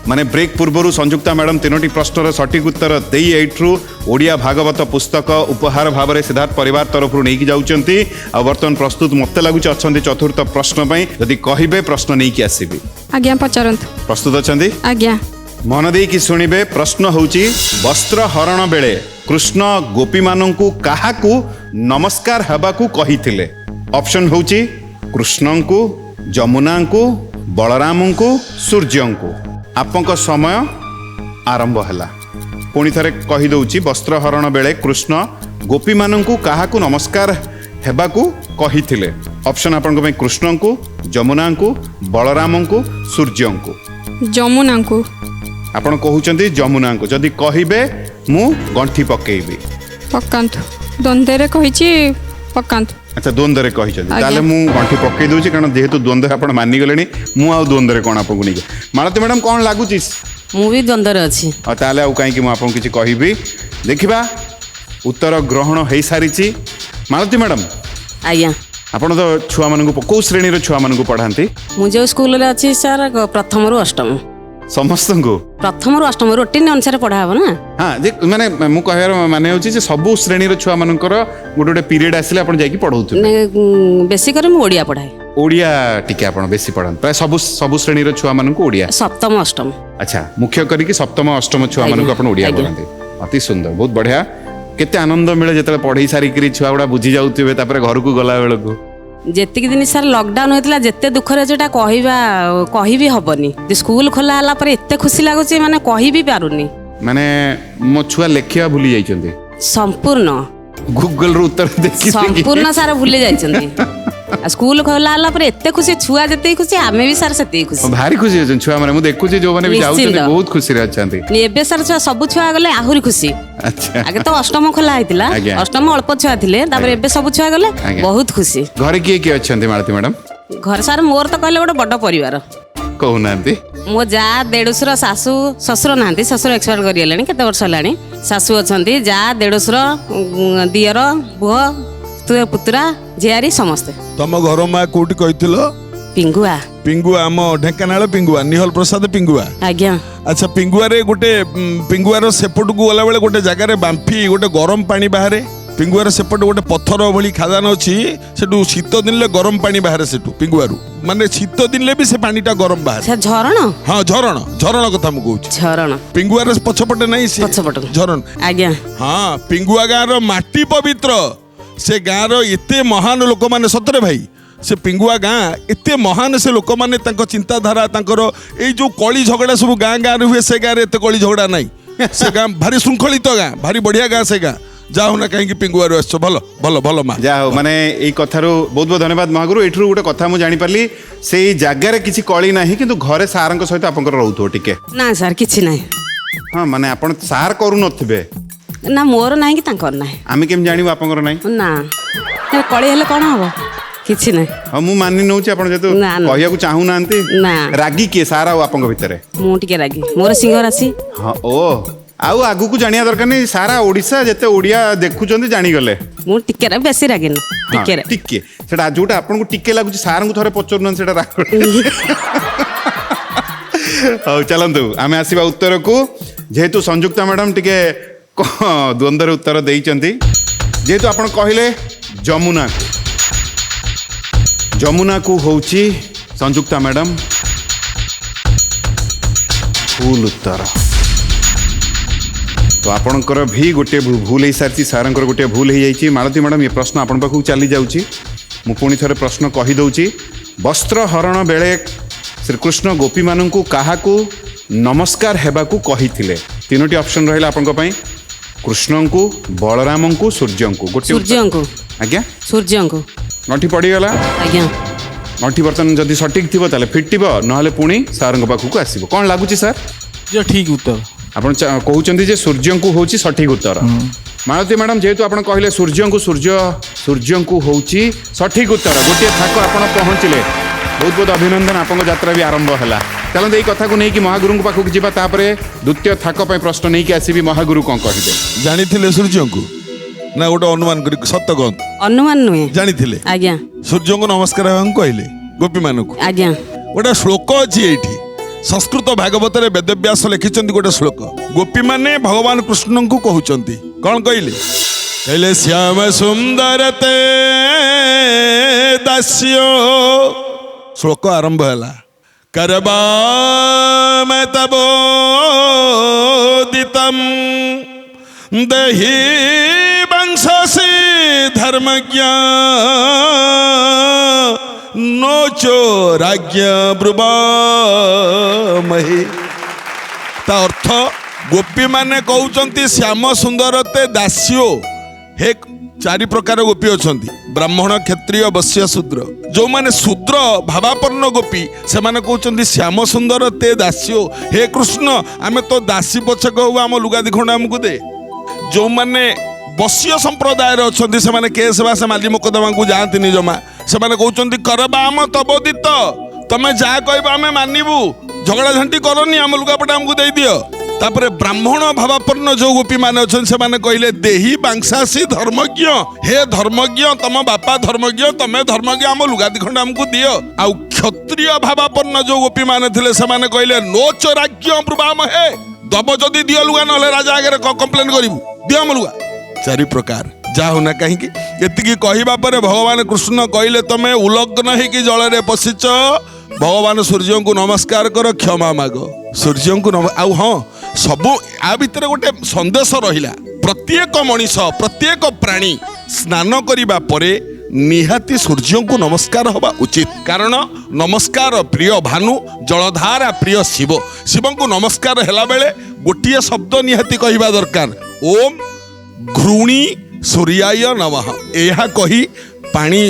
माने ब्रेक पूर्वर संयुक्ता मैडम तीनोटी प्रश्नर सठिक उत्तर दे एठू ओडिया भागवत पुस्तक उपहार भाव में सिद्धार्थ परिवार तरफ नहीं जाऊँगी आ बर्तमान प्रस्तुत मत लगुच अच्छा चतुर्थ प्रश्न जदि कहे प्रश्न नहीं कि आसबि आज्ञा पचारंत प्रस्तुत अच्छा आज्ञा मन देकी शुणिबे प्रश्न होची वस्त्र हरण बेले कृष्ण गोपी मानंकु काहाकु नमस्कार हेबाकु कहिथिले ऑप्शन होची कृष्णंकु जमुनांकु बलरामंकु सूर्यंकु आपनका समय आरंभ हला पुणी थरे कहि दउची वस्त्र हरण बेले कृष्ण गोपी मानंकु काहाकु नमस्कार हेबाकु कहिथिले ऑप्शन आपनको में कृष्णंकु जमुनांकु बलरामंकु सूर्यंकु जमुनांकु आपण कहउचंती जमुनांकु जदि कहिबे मु गंठी पकेइबी पकांतु द्वंद्वरे कहिची पकांतु अच्छा द्वंद्वरे कहिचंती ताले मु गंठी पकेइ दोची कारण जेहेतु द्वंद्व आपण मानि गलेनी मु आ द्वंद्वरे कोन आपनको नहीं मालती मैडम कोन लागुची मु भी द्वंद्व अच्छी आ ताले आ काई कि मु आपन किछि कहिबी देखिबा उत्तर ग्रहण हेई सारिची मालती मैडम आज्ञा आपण तो छुआ मानकु को श्रेणी रो छुआ मानकु पढांती मु जो स्कूल रे अच्छी सर प्रथम रु अष्टम समस्त को प्रथम रु अष्टम रोटीन अनुसार पढ़ा हम ना हाँ जे माने मु कहर माने होची जे सब श्रेणी रो छुआ मानकर गोटे गोटे पीरियड आसिले आपण जाई कि पढौथु बेसी करे मु ओडिया पढ़ाए ओडिया टिके आपण बेसी पढन प्राय सब श्रेणी रो छुआ मानकु ओडिया सप्तम अष्टम अच्छा मुख्य करी कि सप्तम अष्टम छुआ मानकु आपण ओडिया पढांती अति सुंदर बहुत बढ़िया केते आनंद मिले जेतले पढी सारी करी छुआ गुडा बुझी जाउतिबे तापर घर को गला बेलको जेतिक दिन सर लॉकडाउन होता जेते दुख रे जोटा कहि भी हबनी स्कूल खोला हला पर एते खुशी लागुची माने कहि भी पारुनी माने मो छुआ लेखिया भूली जाइचंती संपूर्ण गूगल रो उत्तर देखि संपूर्ण सारा भूली जाइचंती स्कूल खोला हला पर एते खुशी छुआ जेते खुशी आमे भी सर सेते खुशी भारी खुशी होचन छुआ माने मु देखु जे जो माने भी जाउचंती बहुत खुशी रे अछंती एबे सर छुआ सब छुआ गले आहुरी खुशी अच्छा आगे तो अष्टम खोला हैतिला अष्टम अल्प छुआ थिले तापर एबे सब छुआ गले बहुत खुशी घर किए किए अछंती मालती मैडम घर सार मोर तो कहले गोटे बड़ परिवार कहू नांती मो जा देढ़सुर सासू ससुर नांती ससुर एक्सपायर करि गेलेनी केते वर्ष हलानी सासू अछंती जा देढ़सुर दियर बुह तुए पुत्रा झियारी समस्ते तम घर माँ कोठी कहिथिलो पिंगुआ पिंगुआ आम ढेंकानाल पिंगुआ निहल प्रसाद पिंगुआ आज्ञा अच्छा पिंगुआ रे गोटे पिंगुआर सेपट को गला बेले गोटे जगार बांफी गोटे गरम पानी बाहरे पिंगुआर सेपट गोटे पत्थर भली खादान अच्छी सेठू शीत दिन गरम पानी बाहरे सेठू पिंगुआरू माने शीत दिन भी से पानीटा गरम बाहरे झरण हाँ झरण कथा मु कहूँ झरण पिंगुआर पछपटे नहीं पछपट झरण आज्ञा हाँ पिंगुआ गाँव माटी पवित्र से गाँव एते महान लोक माने सतरे भाई से पिंगुआ गाँ एते महान से लोक माने चिंताधारा ये जो कली झगड़ा सब गाँ गाँव हुए से गाँव एत कली झगड़ा नहीं से गाँ भारी श्रृंखलित गाँ भारी बढ़िया गाँ से गाँ जाओ ना कहीं पिंगुआर आस भल भल भल माँ जा माने ये कथार बहुत बहुत धन्यवाद महागुरु एठू गोटे कथा मुझे जानी से जगार किसी कली ना कि घरे सार सहित आप रोथो टिके ना सर किछि नाही हाँ माने आपण सार करू नथिबे ना मोर नाही कि तांकर नाही आमे केम जानिबो आपनकर नाही ना कली हेले कोन हबो କିଛି ନାହିଁ ହଁ ମୁଁ ମାନି ନେଉଛି ଆପଣ ଯେହେତୁ ନା, ନା। କହିବାକୁ ଚାହୁଁନାହାନ୍ତି ନା। ରାଗି କିଏ ସାର୍ ଆଉ ଆପଣଙ୍କ ଭିତରେ ମୁଁ ଟିକେ ରାଗି ମୋର ସିଂହ ରାଶି ହଁ ଓ ଆଉ ଆଗକୁ ଜାଣିବା ଦରକାର ନାହିଁ ସାରା ଓଡ଼ିଶା ଯେତେ ଓଡ଼ିଆ ଦେଖୁଛନ୍ତି ଜାଣିଗଲେ ମୁଁ ଟିକେ ବେଶୀ ରାଗିନି ହଁ, ଟିକେ ଟିକେ ସେଟା ଯୋଉଟା ଆପଣଙ୍କୁ ଟିକେ ଲାଗୁଛି ସାରଙ୍କୁ ଥରେ ପଚାରୁନାହାନ୍ତି ସେଟା ରାଗ ହଉ ଚାଲନ୍ତୁ ଆମେ ଆସିବା ଉତ୍ତରକୁ ଯେହେତୁ ସଂଯୁକ୍ତା ମ୍ୟାଡାମ ଟିକେ ଦ୍ୱନ୍ଦ୍ୱରେ ଉତ୍ତର ଦେଇଛନ୍ତି ଯେହେତୁ ଆପଣ କହିଲେ ଯମୁନାକୁ ହଉଛି ସଂଯୁକ୍ତା ମ୍ୟାଡାମ ଭୁଲ ଉତ୍ତର ତ ଆପଣଙ୍କର ଭି ଗୋଟିଏ ଭୁଲ ହେଇସାରିଛି ସାରଙ୍କର ଗୋଟିଏ ଭୁଲ ହେଇଯାଇଛି ମାଳତୀ ମ୍ୟାଡାମ ଏ ପ୍ରଶ୍ନ ଆପଣଙ୍କ ପାଖକୁ ଚାଲି ଯାଉଛି ମୁଁ ପୁଣି ଥରେ ପ୍ରଶ୍ନ କହିଦେଉଛି ବସ୍ତ୍ର ହରଣ ବେଳେ ଶ୍ରୀକୃଷ୍ଣ ଗୋପୀମାନଙ୍କୁ କାହାକୁ ନମସ୍କାର ହେବାକୁ କହିଥିଲେ ତିନୋଟି ଅପସନ୍ ରହିଲା ଆପଣଙ୍କ ପାଇଁ କୃଷ୍ଣଙ୍କୁ ବଳରାମଙ୍କୁ ସୂର୍ଯ୍ୟଙ୍କୁ ଗୋଟିଏ ସୂର୍ଯ୍ୟଙ୍କୁ ଆଜ୍ଞା ସୂର୍ଯ୍ୟଙ୍କୁ ଗଣ୍ଠି ପଡ଼ିଗଲା ଆଜ୍ଞା ଗଣ୍ଠି ବର୍ତ୍ତମାନ ଯଦି ସଠିକ୍ ଥିବ ତାହେଲେ ଫିଟିବ ନହେଲେ ପୁଣି ସାରଙ୍କ ପାଖକୁ ଆସିବ କ'ଣ ଲାଗୁଛି ସାର୍ ଯେ ଠିକ୍ ଉତ୍ତର ଆପଣ କହୁଛନ୍ତି ଯେ ସୂର୍ଯ୍ୟଙ୍କୁ ହେଉଛି ସଠିକ୍ ଉତ୍ତର ମାଳତୀ ମ୍ୟାଡ଼ାମ ଯେହେତୁ ଆପଣ କହିଲେ ସୂର୍ଯ୍ୟଙ୍କୁ ହେଉଛି ସଠିକ୍ ଉତ୍ତର ଗୋଟିଏ ଥାକ ଆପଣ ପହଞ୍ଚିଲେ ବହୁତ ବହୁତ ଅଭିନନ୍ଦନ ଆପଣଙ୍କ ଯାତ୍ରା ବି ଆରମ୍ଭ ହେଲା ଚାଲନ୍ତୁ ଏଇ କଥାକୁ ନେଇକି ମହାଗୁରୁଙ୍କ ପାଖକୁ ଯିବା ତାପରେ ଦ୍ୱିତୀୟ ଥାକ ପାଇଁ ପ୍ରଶ୍ନ ନେଇକି ଆସିବି ମହାଗୁରୁ କ'ଣ କହିବେ ଜାଣିଥିଲେ ସୂର୍ଯ୍ୟଙ୍କୁ ନା ଗୋଟେ ଅନୁମାନ କରି ସତ କହନ୍ତୁ ଅନୁମାନ ନୁହେଁ ଜାଣିଥିଲେ ଆଜ୍ଞା ସୂର୍ଯ୍ୟଙ୍କୁ ନମସ୍କାର ହେବାକୁ କହିଲେ ଗୋପୀମାନଙ୍କୁ ଆଜ୍ଞା ଗୋଟେ ଶ୍ଲୋକ ଅଛି ଏଇଠି ସଂସ୍କୃତ ଭାଗବତରେ ବେଦବ୍ୟାସ ଲେଖିଛନ୍ତି ଗୋଟେ ଶ୍ଲୋକ ଗୋପୀମାନେ ଭଗବାନ କୃଷ୍ଣଙ୍କୁ କହୁଛନ୍ତି କ'ଣ କହିଲେ କହିଲେ ଶ୍ୟାମ ସୁନ୍ଦର ତେ ଦାସ୍ୟ ଶ୍ଲୋକ ଆରମ୍ଭ ହେଲା କରବାମ ତବୋଦିତମ୍ ଦେହି ବଂଶସି ଧର୍ମଜ୍ଞ ନୋଚୋ ରାଜ୍ୟ ବ୍ରୁବାମହି ତା ଅର୍ଥ ଗୋପୀମାନେ କହୁଛନ୍ତି ଶ୍ୟାମ ସୁନ୍ଦର ତେ ଦାସ୍ୟ ହେ ଚାରି ପ୍ରକାର ଗୋପୀ ଅଛନ୍ତି ବ୍ରାହ୍ମଣ କ୍ଷତ୍ରିୟ ବୈଶ୍ୟ ଶୂଦ୍ର ଯେଉଁମାନେ ଶୂଦ୍ର ଭାବାପନ୍ନ ଗୋପୀ ସେମାନେ କହୁଛନ୍ତି ଶ୍ୟାମ ସୁନ୍ଦର ତେ ଦାସ୍ୟ ହେ କୃଷ୍ଣ ଆମେ ତ ଦାସୀ ପଛକ ହଉ ଆମ ଲୁଗା ଦିଖଣ୍ଡ ଆମକୁ ଦେ ଯେଉଁମାନେ ବୈଶ୍ୟ ସମ୍ପ୍ରଦାୟରେ ଅଛନ୍ତି ସେମାନେ କେସ୍ ବାସ ମାଲି ମୋକଦ୍ଦମାକୁ ଯାଆନ୍ତିନି ଜମା ସେମାନେ କହୁଛନ୍ତି କରବା ଆମ ତବୋଦିତ ତମେ ଯାହା କହିବ ଆମେ ମାନିବୁ ଝଗଡ଼ା ଝାଣ୍ଟି କରନି ଆମ ଲୁଗାପଟା ଆମକୁ ଦେଇଦିଅ ତାପରେ ବ୍ରାହ୍ମଣ ଭାବାପନ୍ନ ଯୋଉ ଗୋପୀ ମାନେ ଅଛନ୍ତି ସେମାନେ କହିଲେ ଦେହି ବାଂଶାସୀ ଧର୍ମଜ୍ଞ ହେ ଧର୍ମଜ୍ଞ ତମ ବାପା ଧର୍ମଜ୍ଞ ତମେ ଧର୍ମଜ୍ଞ ଆମ ଲୁଗା ଦିଖଣ୍ଡ ଆମକୁ ଦିଅ ଆଉ କ୍ଷତ୍ରିୟ ଭାବାପନ୍ନ ଯୋଉ ଗୋପୀ ମାନେ ଥିଲେ ସେମାନେ କହିଲେ ନୋଚ ରାଜ୍ୟ ବ୍ରୁବାମ ହେ ଦବ ଯଦି ଦିଅ ଲୁଗା ନହେଲେ ରାଜା ଆଗରେ କମ୍ପ୍ଲେନ କରିବୁ ଦିଅ ଆମ ଲୁଗା ଚାରି ପ୍ରକାର ଯାହା ହଉନା କାହିଁକି ଏତିକି କହିବା ପରେ ଭଗବାନ କୃଷ୍ଣ କହିଲେ ତମେ ଉଲଗ୍ନ ହେଇକି ଜଳରେ ପଶିଛ ଭଗବାନ ସୂର୍ଯ୍ୟଙ୍କୁ ନମସ୍କାର କର କ୍ଷମା ମାଗ ସୂର୍ଯ୍ୟଙ୍କୁ ଆଉ ହଁ ସବୁ ଆ ଭିତରେ ଗୋଟେ ସନ୍ଦେଶ ରହିଲା ପ୍ରତ୍ୟେକ ମଣିଷ ପ୍ରତ୍ୟେକ ପ୍ରାଣୀ ସ୍ନାନ କରିବା ପରେ ନିହାତି ସୂର୍ଯ୍ୟଙ୍କୁ ନମସ୍କାର ହେବା ଉଚିତ କାରଣ ନମସ୍କାର ପ୍ରିୟ ଭାନୁ ଜଳଧାରା ପ୍ରିୟ ଶିବ ଶିବଙ୍କୁ ନମସ୍କାର ହେଲା ବେଳେ ଗୋଟିଏ ଶବ୍ଦ ନିହାତି କହିବା ଦରକାର ଓମ୍ ଘୃଣୀ ସୂର୍ୟାୟ ନମଃ ଏହା କହି ପାଣି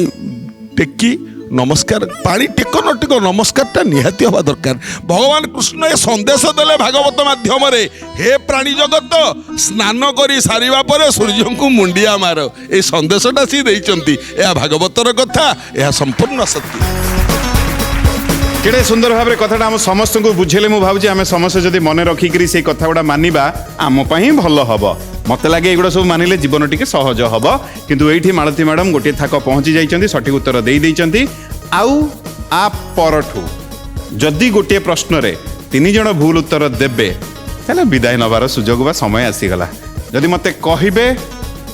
ଟେକି ନମସ୍କାର ପାଣି ଟେକ ନ ଟେକ ନମସ୍କାରଟା ନିହାତି ହେବା ଦରକାର ଭଗବାନ କୃଷ୍ଣ ଏ ସନ୍ଦେଶ ଦେଲେ ଭାଗବତ ମାଧ୍ୟମରେ ହେ ପ୍ରାଣୀ ଜଗତ ସ୍ନାନ କରି ସାରିବା ପରେ ସୂର୍ଯ୍ୟଙ୍କୁ ମୁଣ୍ଡିଆ ମାର ଏଇ ସନ୍ଦେଶଟା ସିଏ ଦେଇଛନ୍ତି ଏହା ଭାଗବତର କଥା ଏହା ସମ୍ପୂର୍ଣ୍ଣ ସତ୍ୟ କେଡ଼େ ସୁନ୍ଦର ଭାବରେ କଥାଟା ଆମ ସମସ୍ତଙ୍କୁ ବୁଝେଇଲେ ମୁଁ ଭାବୁଛି ଆମେ ସମସ୍ତେ ଯଦି ମନେ ରଖିକିରି ସେଇ କଥା ଗୁଡ଼ା ମାନିବା ଆମ ପାଇଁ ଭଲ ହବ ମତେ ଲାଗେ ଏଗୁଡ଼ା ସବୁ ମାନିଲେ ଜୀବନ ଟିକେ ସହଜ ହବ କିନ୍ତୁ ଏଇଠି ମାଳତୀ ମ୍ୟାଡ଼ାମ ଗୋଟିଏ ଥାକ ପହଞ୍ଚି ଯାଇଛନ୍ତି ସଠିକ୍ ଉତ୍ତର ଦେଇଛନ୍ତି ଆଉ ଆ ପରଠୁ ଯଦି ଗୋଟିଏ ପ୍ରଶ୍ନରେ 3 ଜଣ ଭୁଲ ଉତ୍ତର ଦେବେ ତାହେଲେ ବିଦାୟ ନେବାର ସୁଯୋଗ ବା ସମୟ ଆସିଗଲା ଯଦି ମତେ କହିବେ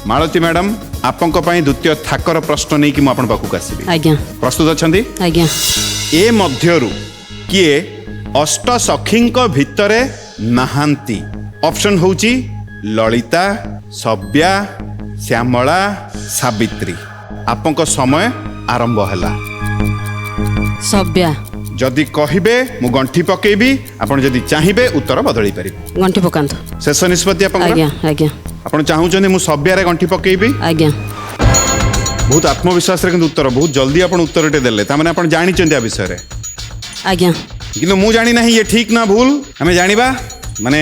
ମାଳତୀ ମ୍ୟାଡ଼ାମ ଆପଣଙ୍କ ପାଇଁ ଦ୍ୱିତୀୟ ଥାକର ପ୍ରଶ୍ନ ନେଇକି ମୁଁ ଆପଣଙ୍କ ପାଖକୁ ଆସିବି ଆଜ୍ଞା ପ୍ରସ୍ତୁତ ଅଛନ୍ତି ଆଜ୍ଞା ଏ ମଧ୍ୟରୁ କିଏ ଅଷ୍ଟ ସଖୀଙ୍କ ଭିତରେ ନାହାନ୍ତି ଅପସନ୍ ହେଉଛି ଲଳିତା ସବ୍ୟା ଶ୍ୟାମଳା ସାବିତ୍ରୀ ଆପଣଙ୍କ ସମୟ ଆରମ୍ଭ ହେଲା ସବ୍ୟା ଯଦି କହିବେ ମୁଁ ଗଣ୍ଠି ପକେଇବି ଆପଣ ଯଦି ଚାହିଁବେ ଉତ୍ତର ବଦଳେଇ ପାରିବେ ଗଣ୍ଠି ପକାନ୍ତୁ ଶେଷ ନିଷ୍ପତ୍ତି ଆପଣଙ୍କର ଆଜ୍ଞା ଆଜ୍ଞା ଆପଣ ଚାହୁଁଛନ୍ତି ମୁଁ ସବ୍ୟାରେ ଗଣ୍ଠି ପକେଇବି ଆଜ୍ଞା ବହୁତ ଆତ୍ମବିଶ୍ୱାସରେ କିନ୍ତୁ ଉତ୍ତର ବହୁତ ଜଲ୍ଦି ଆପଣ ଉତ୍ତରଟେ ଦେଲେ ତାମାନେ ଆପଣ ଜାଣିଛନ୍ତି ଆ ବିଷୟରେ ଆଜ୍ଞା କିନ୍ତୁ ମୁଁ ଜାଣି ନାହିଁ ଇଏ ଠିକ୍ ନା ଭୁଲ ଆମେ ଜାଣିବା ମାନେ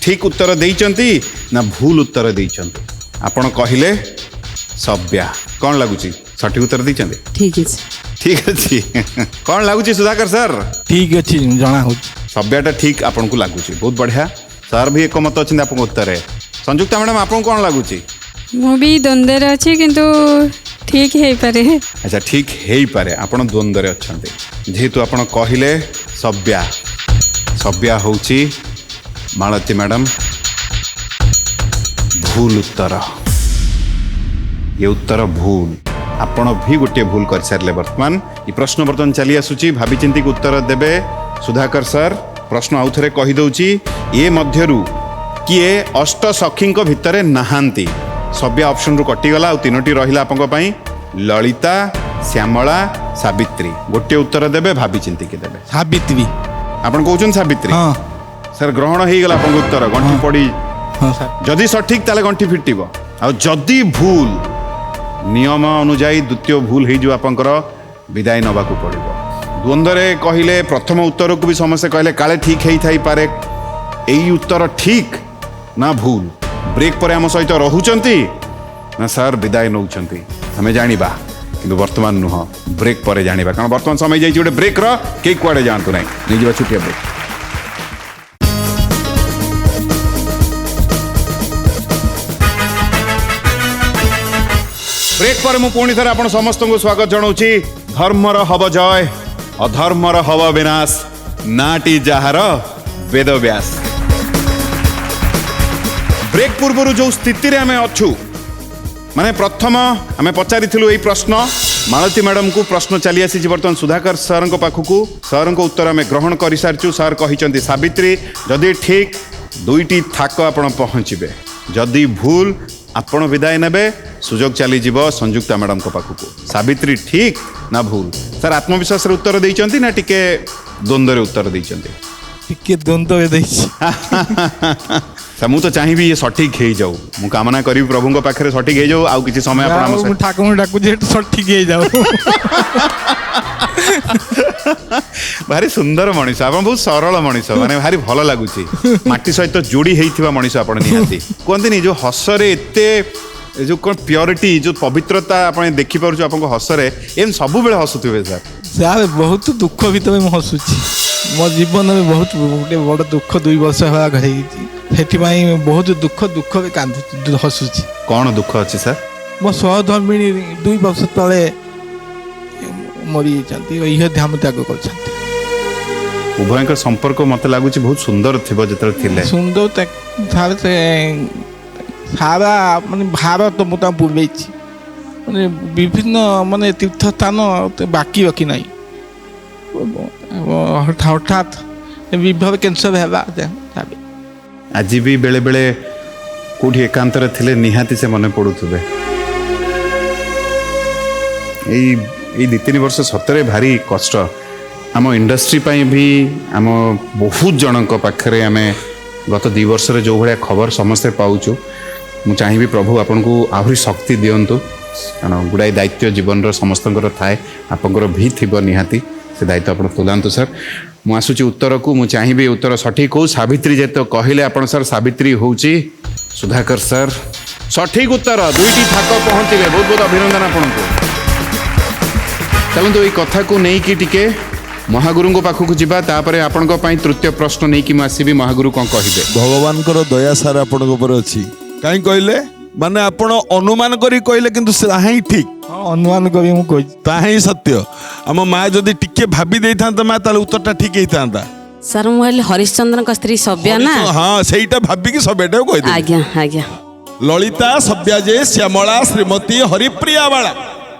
ଠିକ୍ ଉତ୍ତର ଦେଇଛନ୍ତି ନା ଭୁଲ ଉତ୍ତର ଦେଇଛନ୍ତି ଆପଣ କହିଲେ ସବ୍ୟା କ'ଣ ଲାଗୁଛି ସଠିକ ଉତ୍ତର ଦେଇଛନ୍ତି ଠିକ୍ ଅଛି। ଠିକ ଅଛି କ'ଣ ଲାଗୁଛି ସୁଧାକର ସାର୍ ଠିକ୍ ଅଛି ଜଣା ହେଉଛି। ସଭ୍ୟଟା ଠିକ ଆପଣଙ୍କୁ ଲାଗୁଛି ବହୁତ ବଢ଼ିଆ ସାର୍ ବି ଏକମତ ଅଛନ୍ତି ଆପଣଙ୍କ ଉତ୍ତରରେ ସଂଯୁକ୍ତା ମ୍ୟାଡ଼ାମ୍ ଆପଣଙ୍କୁ କ'ଣ ଲାଗୁଛି ମୁଁ ବି ଦ୍ୱନ୍ଦ୍ୱରେ ଅଛି କିନ୍ତୁ ଠିକ୍ ହେଇପାରେ। ଆଚ୍ଛା ଠିକ ହେଇପାରେ ଆପଣ ଦ୍ୱନ୍ଦ୍ୱରେ ଅଛନ୍ତି ଯେହେତୁ ଆପଣ କହିଲେ ସଭ୍ୟା ହେଉଛି ମାଳତୀ ମ୍ୟାଡ଼ାମ୍ ଭୁଲ ଉତ୍ତର ये उत्तर भूल आपण भी गोटे भूल कर सारे बर्तमान ये प्रश्न बर्तमान चली आसुची भाभी चिंती उत्तर देबे सुधाकर सर प्रश्न आउ थे कहीदे ये मध्यरु किए अष्ट सखी भितर नहांती सभ्य ऑप्शन रु कटिगला आ तीनोटी रहिला आपंक पई ललिता श्यामला सावित्री गोटे उत्तर देबे भाभी चिंती के देबे सावित्री। आपण कहउछन सावित्री हाँ सर ग्रहण हो गला आपंक उत्तर गंठी पड़ी हाँ सर। जदि सठिक ताले गंठी फिटिबो आ जदि भूल नियम अनुजाई द्वितीय भूल हो आपंकर विदाय नवाक पड़ो द्वंद्व कहले प्रथम उत्तर को भी समस्ते कहले काले ठीक हो थाई पारे यही उत्तर ठीक ना भूल ब्रेक पर आम सहित रोचंती ना सर विदाय नौ आम जाना कि वर्तमान नुह ब्रेक पर जाना कारण वर्तमान समय जाइए गोटे ब्रेक रे कुआड़े जातु ना नहीं जा छुटिया ब्रेक ब्रेक पर मु पुणी थर आपण समस्त को स्वागत जनाऊँगी धर्मर हब जय अधर्मर हब विनाश नाटी जहार वेद व्यास ब्रेक पूर्व जो स्थिति रे आमे अच्छु माने प्रथम आमे पचारि यही प्रश्न मालती मैडम को प्रश्न चली आसी बर्तमान सुधाकर सर पाखक सर को उत्तर आमे ग्रहण कर सारी सर कही सावित्री जदि ठीक दुईटी थाक आपण पहुँचे जदि भूल आपण विदाय नेबे सुजोग चली जीव संयुक्ता मैडम को पाखक सावित्री ठीक ना भूल सर आत्मविश्वास उत्तर देइचंती ना टिके द्वंद्व उत्तर देइचंती टिके द्वंद्व देइछि। मु तो चाहिए ये सठिक हो जाऊ मु कामना करी प्रभु पाखे सठिक हो जाऊ आउ किसी समय आपण ठाकुर डाकू जे सठिक हो जाऊ भारी सुंदर मनीष आप बहुत सरल मनीष माने भारी भल लगुच माटी सहित जोड़ी होता मनीष आप निहाती कहते जो हसरे एते जो कौन प्योरिटी जो पवित्रता आप देखिपुर आप हसरे एम सब बेले हसुवे सर सर बहुत दुख भीतर मैं हसुची मो जीवन में बहुत गोटे बड़ दुख 2 वर्ष है से बहुत दुख भी कांदुची हसुची कौन दुख अच्छी सर मो सहधर्मिणी 2 वर्ष तले मरी जाती यह ध्यान त्याग कर उभय संपर्क मत लगुच बहुत सुंदर थी जो सुंदर सारे से सारा माने भारत मुझे बुले माने विभिन्न माने तीर्थ स्थान बाकी बाकी नहीं हठात विभव कैंसर है आज भी बेले बेले कौटी एकांत थे निहाती से मन पड़ुवे यही 2-3 वर्ष सतरे भारी कष्ट आम इंडस्ट्री भी आम बहुत जनक पाखे आम गत 2 वर्ष जो भाया खबर समस्ते पाऊँ मु चाहिए प्रभु आपन को आहरी शक्ति दिंतु कारण गुड़ाई दायित्व जीवन समस्त थाए आपंकर भी थी निहाती से दायित्व आप तुलांतु सर मु आसूची उत्तर को मु चाहिए उत्तर सठिक हो सावित्री जे तो कहले आपन सर सावित्री होउची सुधाकर सर सठिक उत्तर 2टी थाक पहुँचे बहुत बहुत अभिनंदन आपन को चलते ये कथा को लेकिन टिके महागुरु पाखक जावा तापर आपण तृतीय प्रश्न नहीं कि आसबि महागुरु कौन कहे भगवान दया सार आपण अच्छी कहीं कहले माने आपण अनुमान करी कहले किंतु ही ठीक अनुमान करी मु कहि ताही सत्य आम माँ जदि टिके भाभी देता माँ ताले उत्तरटा ठीक होता सर मुझे हरिश्चंद्र का स्त्री सभ्या ना हाँ सेटा भाभी सभ्यटा कह आज्ञा आज्ञा ललिता सभ्या जे श्यामला श्रीमती हरिप्रिया बाला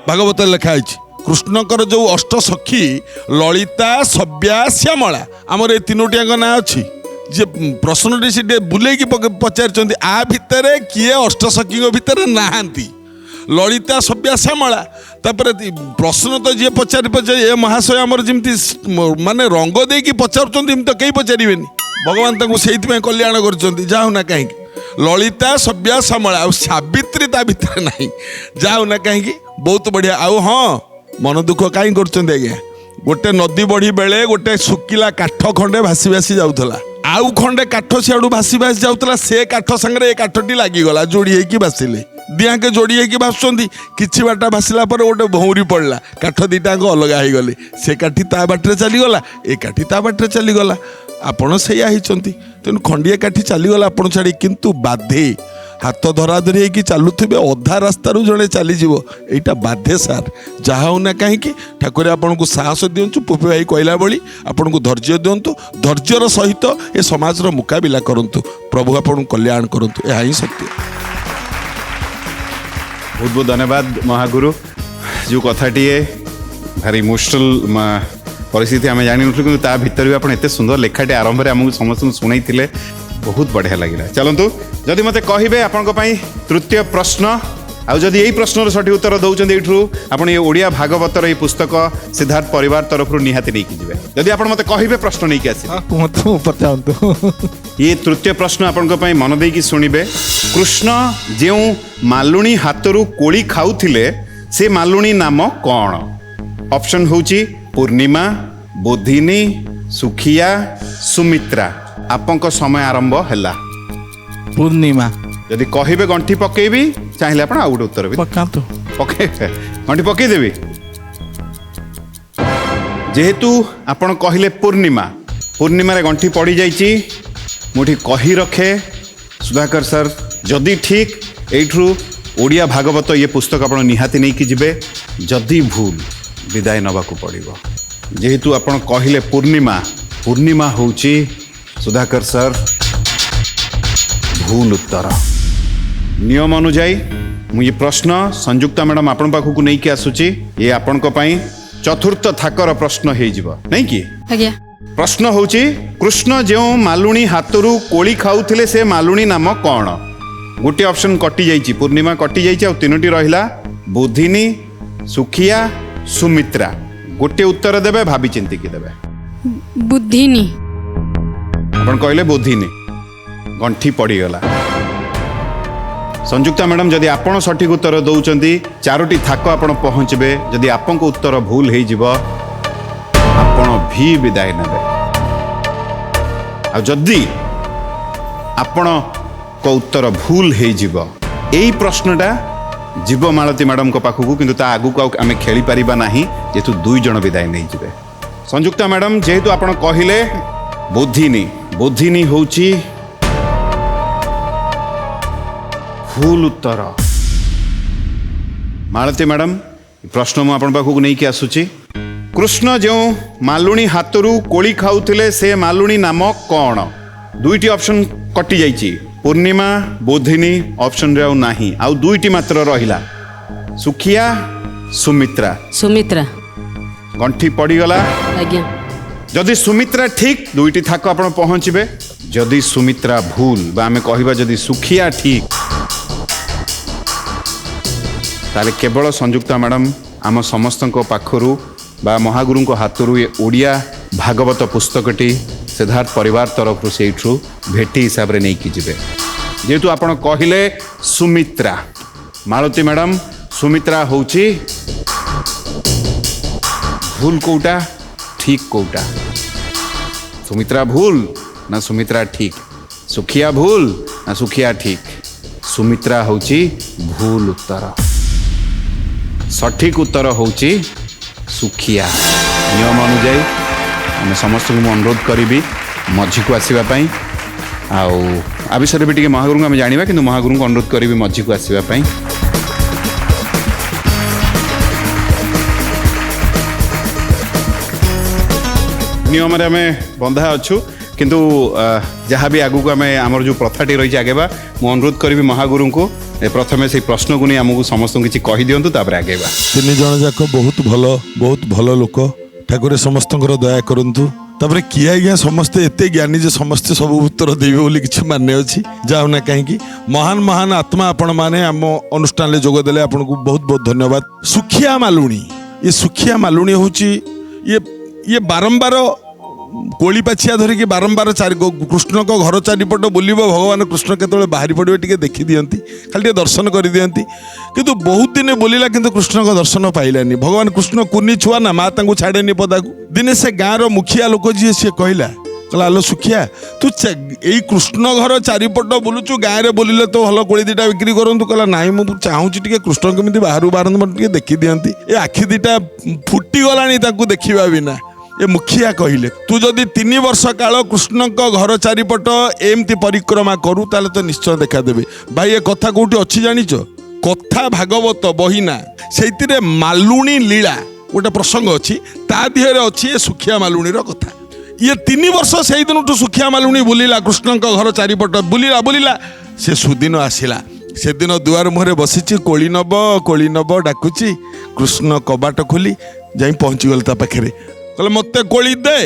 भागवत लिखाई कृष्णकर जो अष्ट सखी ललिता सभ्या श्यामला आमर ए 3टी ना अच्छी जे प्रश्न से बुले पचार आ भितर किए अष्ट सखी भितर नहांती ललिता सभ्या श्यामला तापर प्रश्न तो जी पचार पचार ए महाशय आमर जमी माने रंग देकी पचार तो कहीं पचारे भगवान से कल्याण कर कहीं ललिता सभ्या श्यामला आ सावित्री ता भितर ना जाऊना कहीं बहुत बढ़िया आउ हाँ मन दुख कहीं कर गोटे नदी बढ़ी बेले गोटे सुखिला काठ खंडे भासी भासी जाऊला आउ खंडे काठ सियाड़ू भासी भासी जाऊला से काठ संगे ए काठटी लगिगला जोड़ी होगी भासिले दिहाके जोड़ी होगी भाषुंट किछि बाटा भासिला पर गोटे भौरी पड़ला काठ दीटाक अलगा हो गले से काठी ता बाटे चलीगला ए काठी ता बाटे चलीगला आपण सैया होती तेणु खंडिया काठी चलीगला आपण छाड़ी किंतु बाधे हाथ धराधरी होगी चलुवे अधा रास्तार जड़े चलीज यहाँ बाधे सार जहाँ होना कहीं ठाकुर आपन को साहस दिंतु पुपी भाई कहला भली आपन को धैर्य दिंतु धैर्यर सहित ए समाजर मुकाबिला करंतु प्रभु आपन कल्याण करंतु यह ही सत्य। बहुत बहुत धन्यवाद महागुरु जो कथाटी भारी इमोशनल परिस्थिति आम जानी नुथु कि ता भितर भी आप एत सुंदर लेखाटे आरंभ में आमको समस्त शुणाई बहुत बढ़िया लगे। चलतु जदि मते कहे आपण तृतीय प्रश्न आउ जदि यही प्रश्नर सठिक उत्तर दौरान ये आपड़ ये ओडिया भागवतर ये पुस्तक सिद्धार्थ परिवार तरफ निहाती नहीं जी जदि आप मते कहे प्रश्न नहीं आस ये तृतीय प्रश्न आपण मन देकी शुणिबे। कृष्ण जो मालुणी हाथरू कोली खाऊथिले से मालुणी नाम कौन? ऑप्शन होची पूर्णिमा, बोधिनी, सुखिया, सुमित्रा। आपंक समय आरंभ हैला। पूर्णिमा यदि कहिबे गंठी पकेबी चाहिले आपण आउट उत्तर भी पकातु पकेबे गंठी पकेई देबी। जेहेतु आपण कहिले पूर्णिमा पूर्णिमा रे गंठी पड़ी जाइची मुठी कही रखे सुधाकर सर जदि ठीक एठरू ओडिया भागवत ये पुस्तक आपण निहाती नहीं कि जिबे जदि भूल विदाय नबाकू पड़िबो। जेहेतु आपण कहिले पूर्णिमा पूर्णिमा होची सुधाकर सर भूल उत्तर। नियम अनुजाई मु ये प्रश्न संयुक्ता मैडम आपण पाखु नहीं कि आसुची ये आपण को पई चतुर्थ थाकर प्रश्न हे जिवो नहीं कि आज्ञा। प्रश्न होची कृष्ण जो मालुणी हाथरू कोली खाऊथिले से मालुणी नाम कौन? गोटे ऑप्शन कटि जाइची पूर्णिमा कटि जाइची आ तीनोटी रहिला बोधिनी, सुखिया, सुमित्रा। गोटे उत्तर देबे भाबी चिंती कि देबे। बुद्धिनी आपण कहले बोधिनी गंठी पड़ी गला। संयुक्ता मैडम जदि आपण सठिक उत्तर दौचंती चारोटी थाक आपण पहुँचबे जदि आपन को उत्तर भूल हो जिवो आपण भी विदाय नेबे। आ जदि आपण को उत्तर भूल हो जिवो एई प्रश्नटा जीव मालती मैडम को पाखु किंतु ता आगु को आमे खेली परिबा नाही जेतु दुई जण विदाय नहीं जिवे। संयुक्ता मैडम जेहेतु आपण कहिले बोधिनी बोधिनी होची भूल उत्तर। मालती मैडम प्रश्न मु आपण पाखु नहीं कि आसुची कृष्ण जो मालुणी हाथरू कोली खाऊथिले से मालुणी नाम कौन? दुईटी ऑप्शन कटि जाइची पूर्णिमा बोधिनी ऑप्शन रे आउ नाही आउ दुईटी मात्र रहिला सुखिया सुमित्रा। सुमित्रा गंठी पड़ी गला। आज्ञा। जदि सुमित्रा ठीक दुईटी थाक आपण पहुँचबे जदि सुमित्रा भूल बा आमे कहिबा जदि सुखिया ठीक ताले केवल संयुक्ता मैडम आम समस्त पाखरु बा महागुरु हाथरू ये ओडिया भागवत पुस्तकटी सिद्धार्थ परिवार तरफ से भेटी हिसाब से नहीं कि जीवे। जेहेतु आपण कहिले सुमित्रा मालती मैडम सुमित्रा होची भूल कोटा ठीक कोटा? सुमित्रा भूल ना सुमित्रा ठीक? सुखिया भूल ना सुखिया ठीक? सुमित्रा होची भूल उत्तर। सठिक उत्तर होची सुखिया। नियम अनुजाई आम समस्त को अनुरोध करी मझी को आसवाई आ विषय भी टे महागुरु आम जाना कि महागुरु को अनुरोध करी मझी को आसवाई। नियम आम बंधा अच्छु किंतु जहाँ भी आगू को आम आमर जो प्रथाटी रही आगेबा मु अनुरोध करी महागुरु को प्रथमे से प्रश्न को नहीं आमको समस्त किसी कही दिंतु तापर आगेबा। तीन जन जाक बहुत भल लोक ठाकुर समस्त दया करंतु तापर किए आज्ञा समस्ते एते ज्ञानी जे समस्ते सब उत्तर देवे बोली किछि मान्य अछि जाओ ना कहीं महान महान आत्मा आपण माने आम अनुष्ठान ले जोग देले आपन को बहुत बहुत धन्यवाद। सुखिया मालुणी ये सुखिया मालुणी होची ये बारंबार कोली पाछिया धरिकी बारंबार कृष्ण को घर चारिपट बुलब भगवान कृष्ण केतବେଳେ बाहरी पड़े टे देखी दियंती खाली दर्शन कर दियंती किंतु बहुत दिन बोलिला किंतु कृष्ण को दर्शन पाइलानी। भगवान कृष्ण कुनी छुआ ना माँ तांको छाड़ेनी पदा को। दिने से गाँव मुखिया लोक जी सी कहला कहला आलो सुखिया तू यही कृष्ण घर चारिपट बुलुचु गाँव में बुलिले तो भल कोड़ी दीटा बिक्री करूँ कहला नाई मुझे चाहूँगी टे कृष्ण केमी बाहर बाहर मत देखी दिखती ये आखि दीटा फुटीगला देखा बिना ये मुखिया कहले तू जदि 3 वर्ष काल कृष्ण घर चारिपट एमती परिक्रमा करू ताले तो निश्चय देखा देबे भाई ये कथा कोठी अच्छी जानिच कथा भागवत बहिना से मालुणी लीला गोटे प्रसंग अच्छी ता दिहरे अच्छी ये सुखिया मालुणीर कथा ये 3 वर्ष से दिन सुखिया मालुणी बुलिला कृष्ण घर चारिपट बुलिला से सुदिन आसिला से दिन दुआर मुहरे बसी कोली नब डाकुची कृष्ण कबाट खोली जाई पहुँची गल ता पाखे कहले मत कोली दे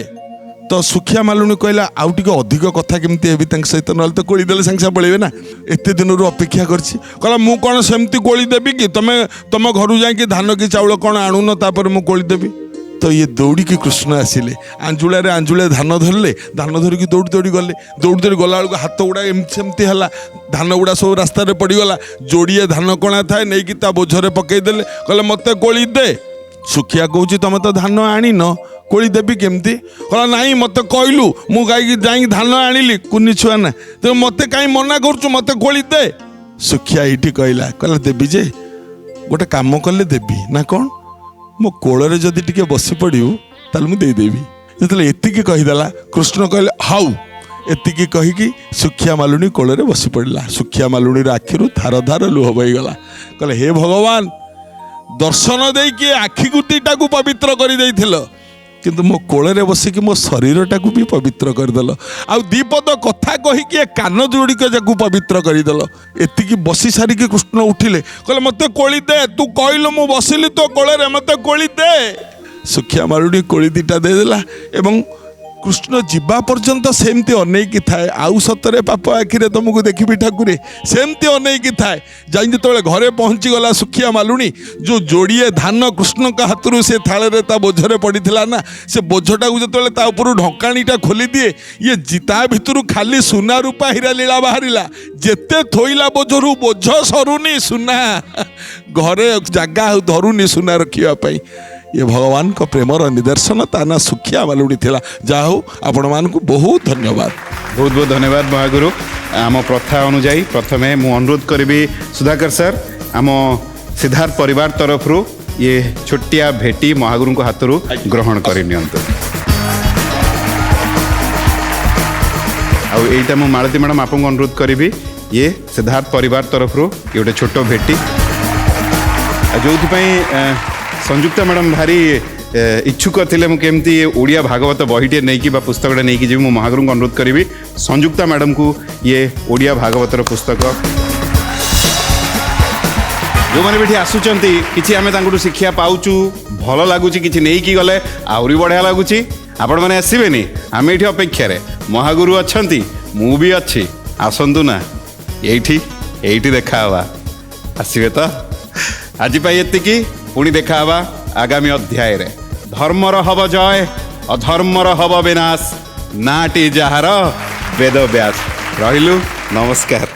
तो सुखिया मालुणी कहला आउ टिके अधिक कथा केमती हेबी तांक सहित न तो कोली देले संग पड़ेबे ना एते दिन अपेक्षा करछि कहला मु कोन सेमती कोली देबी कि तुम घर जाई धान की चाउल कोन आणुन तापर मु कोली देबी तो ये दौड़ी की कृष्ण आसिले आंजुले धान धरले धान धरिकी दौड़ी गले गला बेलू हाथ गुड़ा एमती है धान गुड़ा सब रास्ता पड़गला जोड़िए धान कणा थाए नहीं कि बोझरे पकईदेले कहले मत कोली दे सुखिया कहूँ तुम तो धान आनी न कोली देवी केमती कहला नाई मत कहलु मु गाई धान आनिली कुनी छुआ ना तो मत कहीं मना करुचु मत कोली दे सुखिया ये कहला देवी जे गोटे काम कले देवी ना कौन मो कोଳରେ जदि टिके बसी पड़ू ताल मु देदेवी जो एतिकी कहीदेला कृष्ण कहले हाउ एतिकी कहीकि सुखिया मालुणी कोଳରେ बसी पड़ा सुखिया मालुणी आखिरू धार धार लुह बहीगला कहले हे भगवान दर्शन दे कि आखिगुटीटा को पवित्र कर देथिल किंतु मो कोଳରେ बसिकी मो शरीरटा को भी पवित्र करदेल आउ दीपद कथा कहीकि कान जोड़िक जाकू पवित्र करदेल एतिकी बसी सारिकी कृष्ण उठिले कहले मते कोली दे तू कहलु मु बसिली तो कोଳରେ मते कोली दे सुखिया मालुणी कोली दीटा देदेला एवं कृष्ण जीवा पर्यंत सेमती अनेकी थाए आउ सतरे पाप आखिरे तुमको देखी ठाकुरे सेमती अनेकी थाए जाई जो घरे पहुँची गला सुखिया मालुणी जो जोड़िए धान कृष्ण का हाथ से थाले ता बोझरे पड़ा ना से बोझटा को जो ऊपर ढकाणीटा खोली दिए ये जिता भितर खाली सुना रूपा हीरा लीला बाहरिला जेते थोइला बोझरू बोझ सरुनी सुना घरे जगह धरुनी सुना रखा ये भगवान को प्रेमर निदर्शन ता ना सुखिया मालुणी थिला जा हो आपण मानकु बहुत धन्यवाद बहुत बहुत धन्यवाद महागुरु आम प्रथा अनुजाई प्रथमे मु अनुरोध करी सुधाकर सर आम सिद्धार्थ परिवार तरफ ये छोटिया भेटी महागुरु को हाथ ग्रहण कर आईटा मु मालती मैडम आपको अनुरोध करी ये सिद्धार्थ परिवार तरफ ये गोटे छोट भेटी जो संयुक्ता मैडम भारी इच्छुक थे मुझे ओडिया भागवत बहीटे नहीं पुस्तकटा नहीं जी मु महागुरु को अनुरोध करी संयुक्ता मैडम को ये ओडिया भागवतर पुस्तक जो मैंने भी आसुँच कि आम शिक्षा पाचु भल लगुच कि नहीं कि गले आहरी बढ़िया लगुच आपण मैंने आसबेनि आम ये अपेक्षार महागुरु अच्छा मु भी अच्छी आसतु ना ये देखा आसबे तो आज ये पुणी देखा आगामी अध्याय रे धर्मर हब जय अधर्मर हब विनाश नाटी जहार वेद व्यास रहिलु नमस्कार।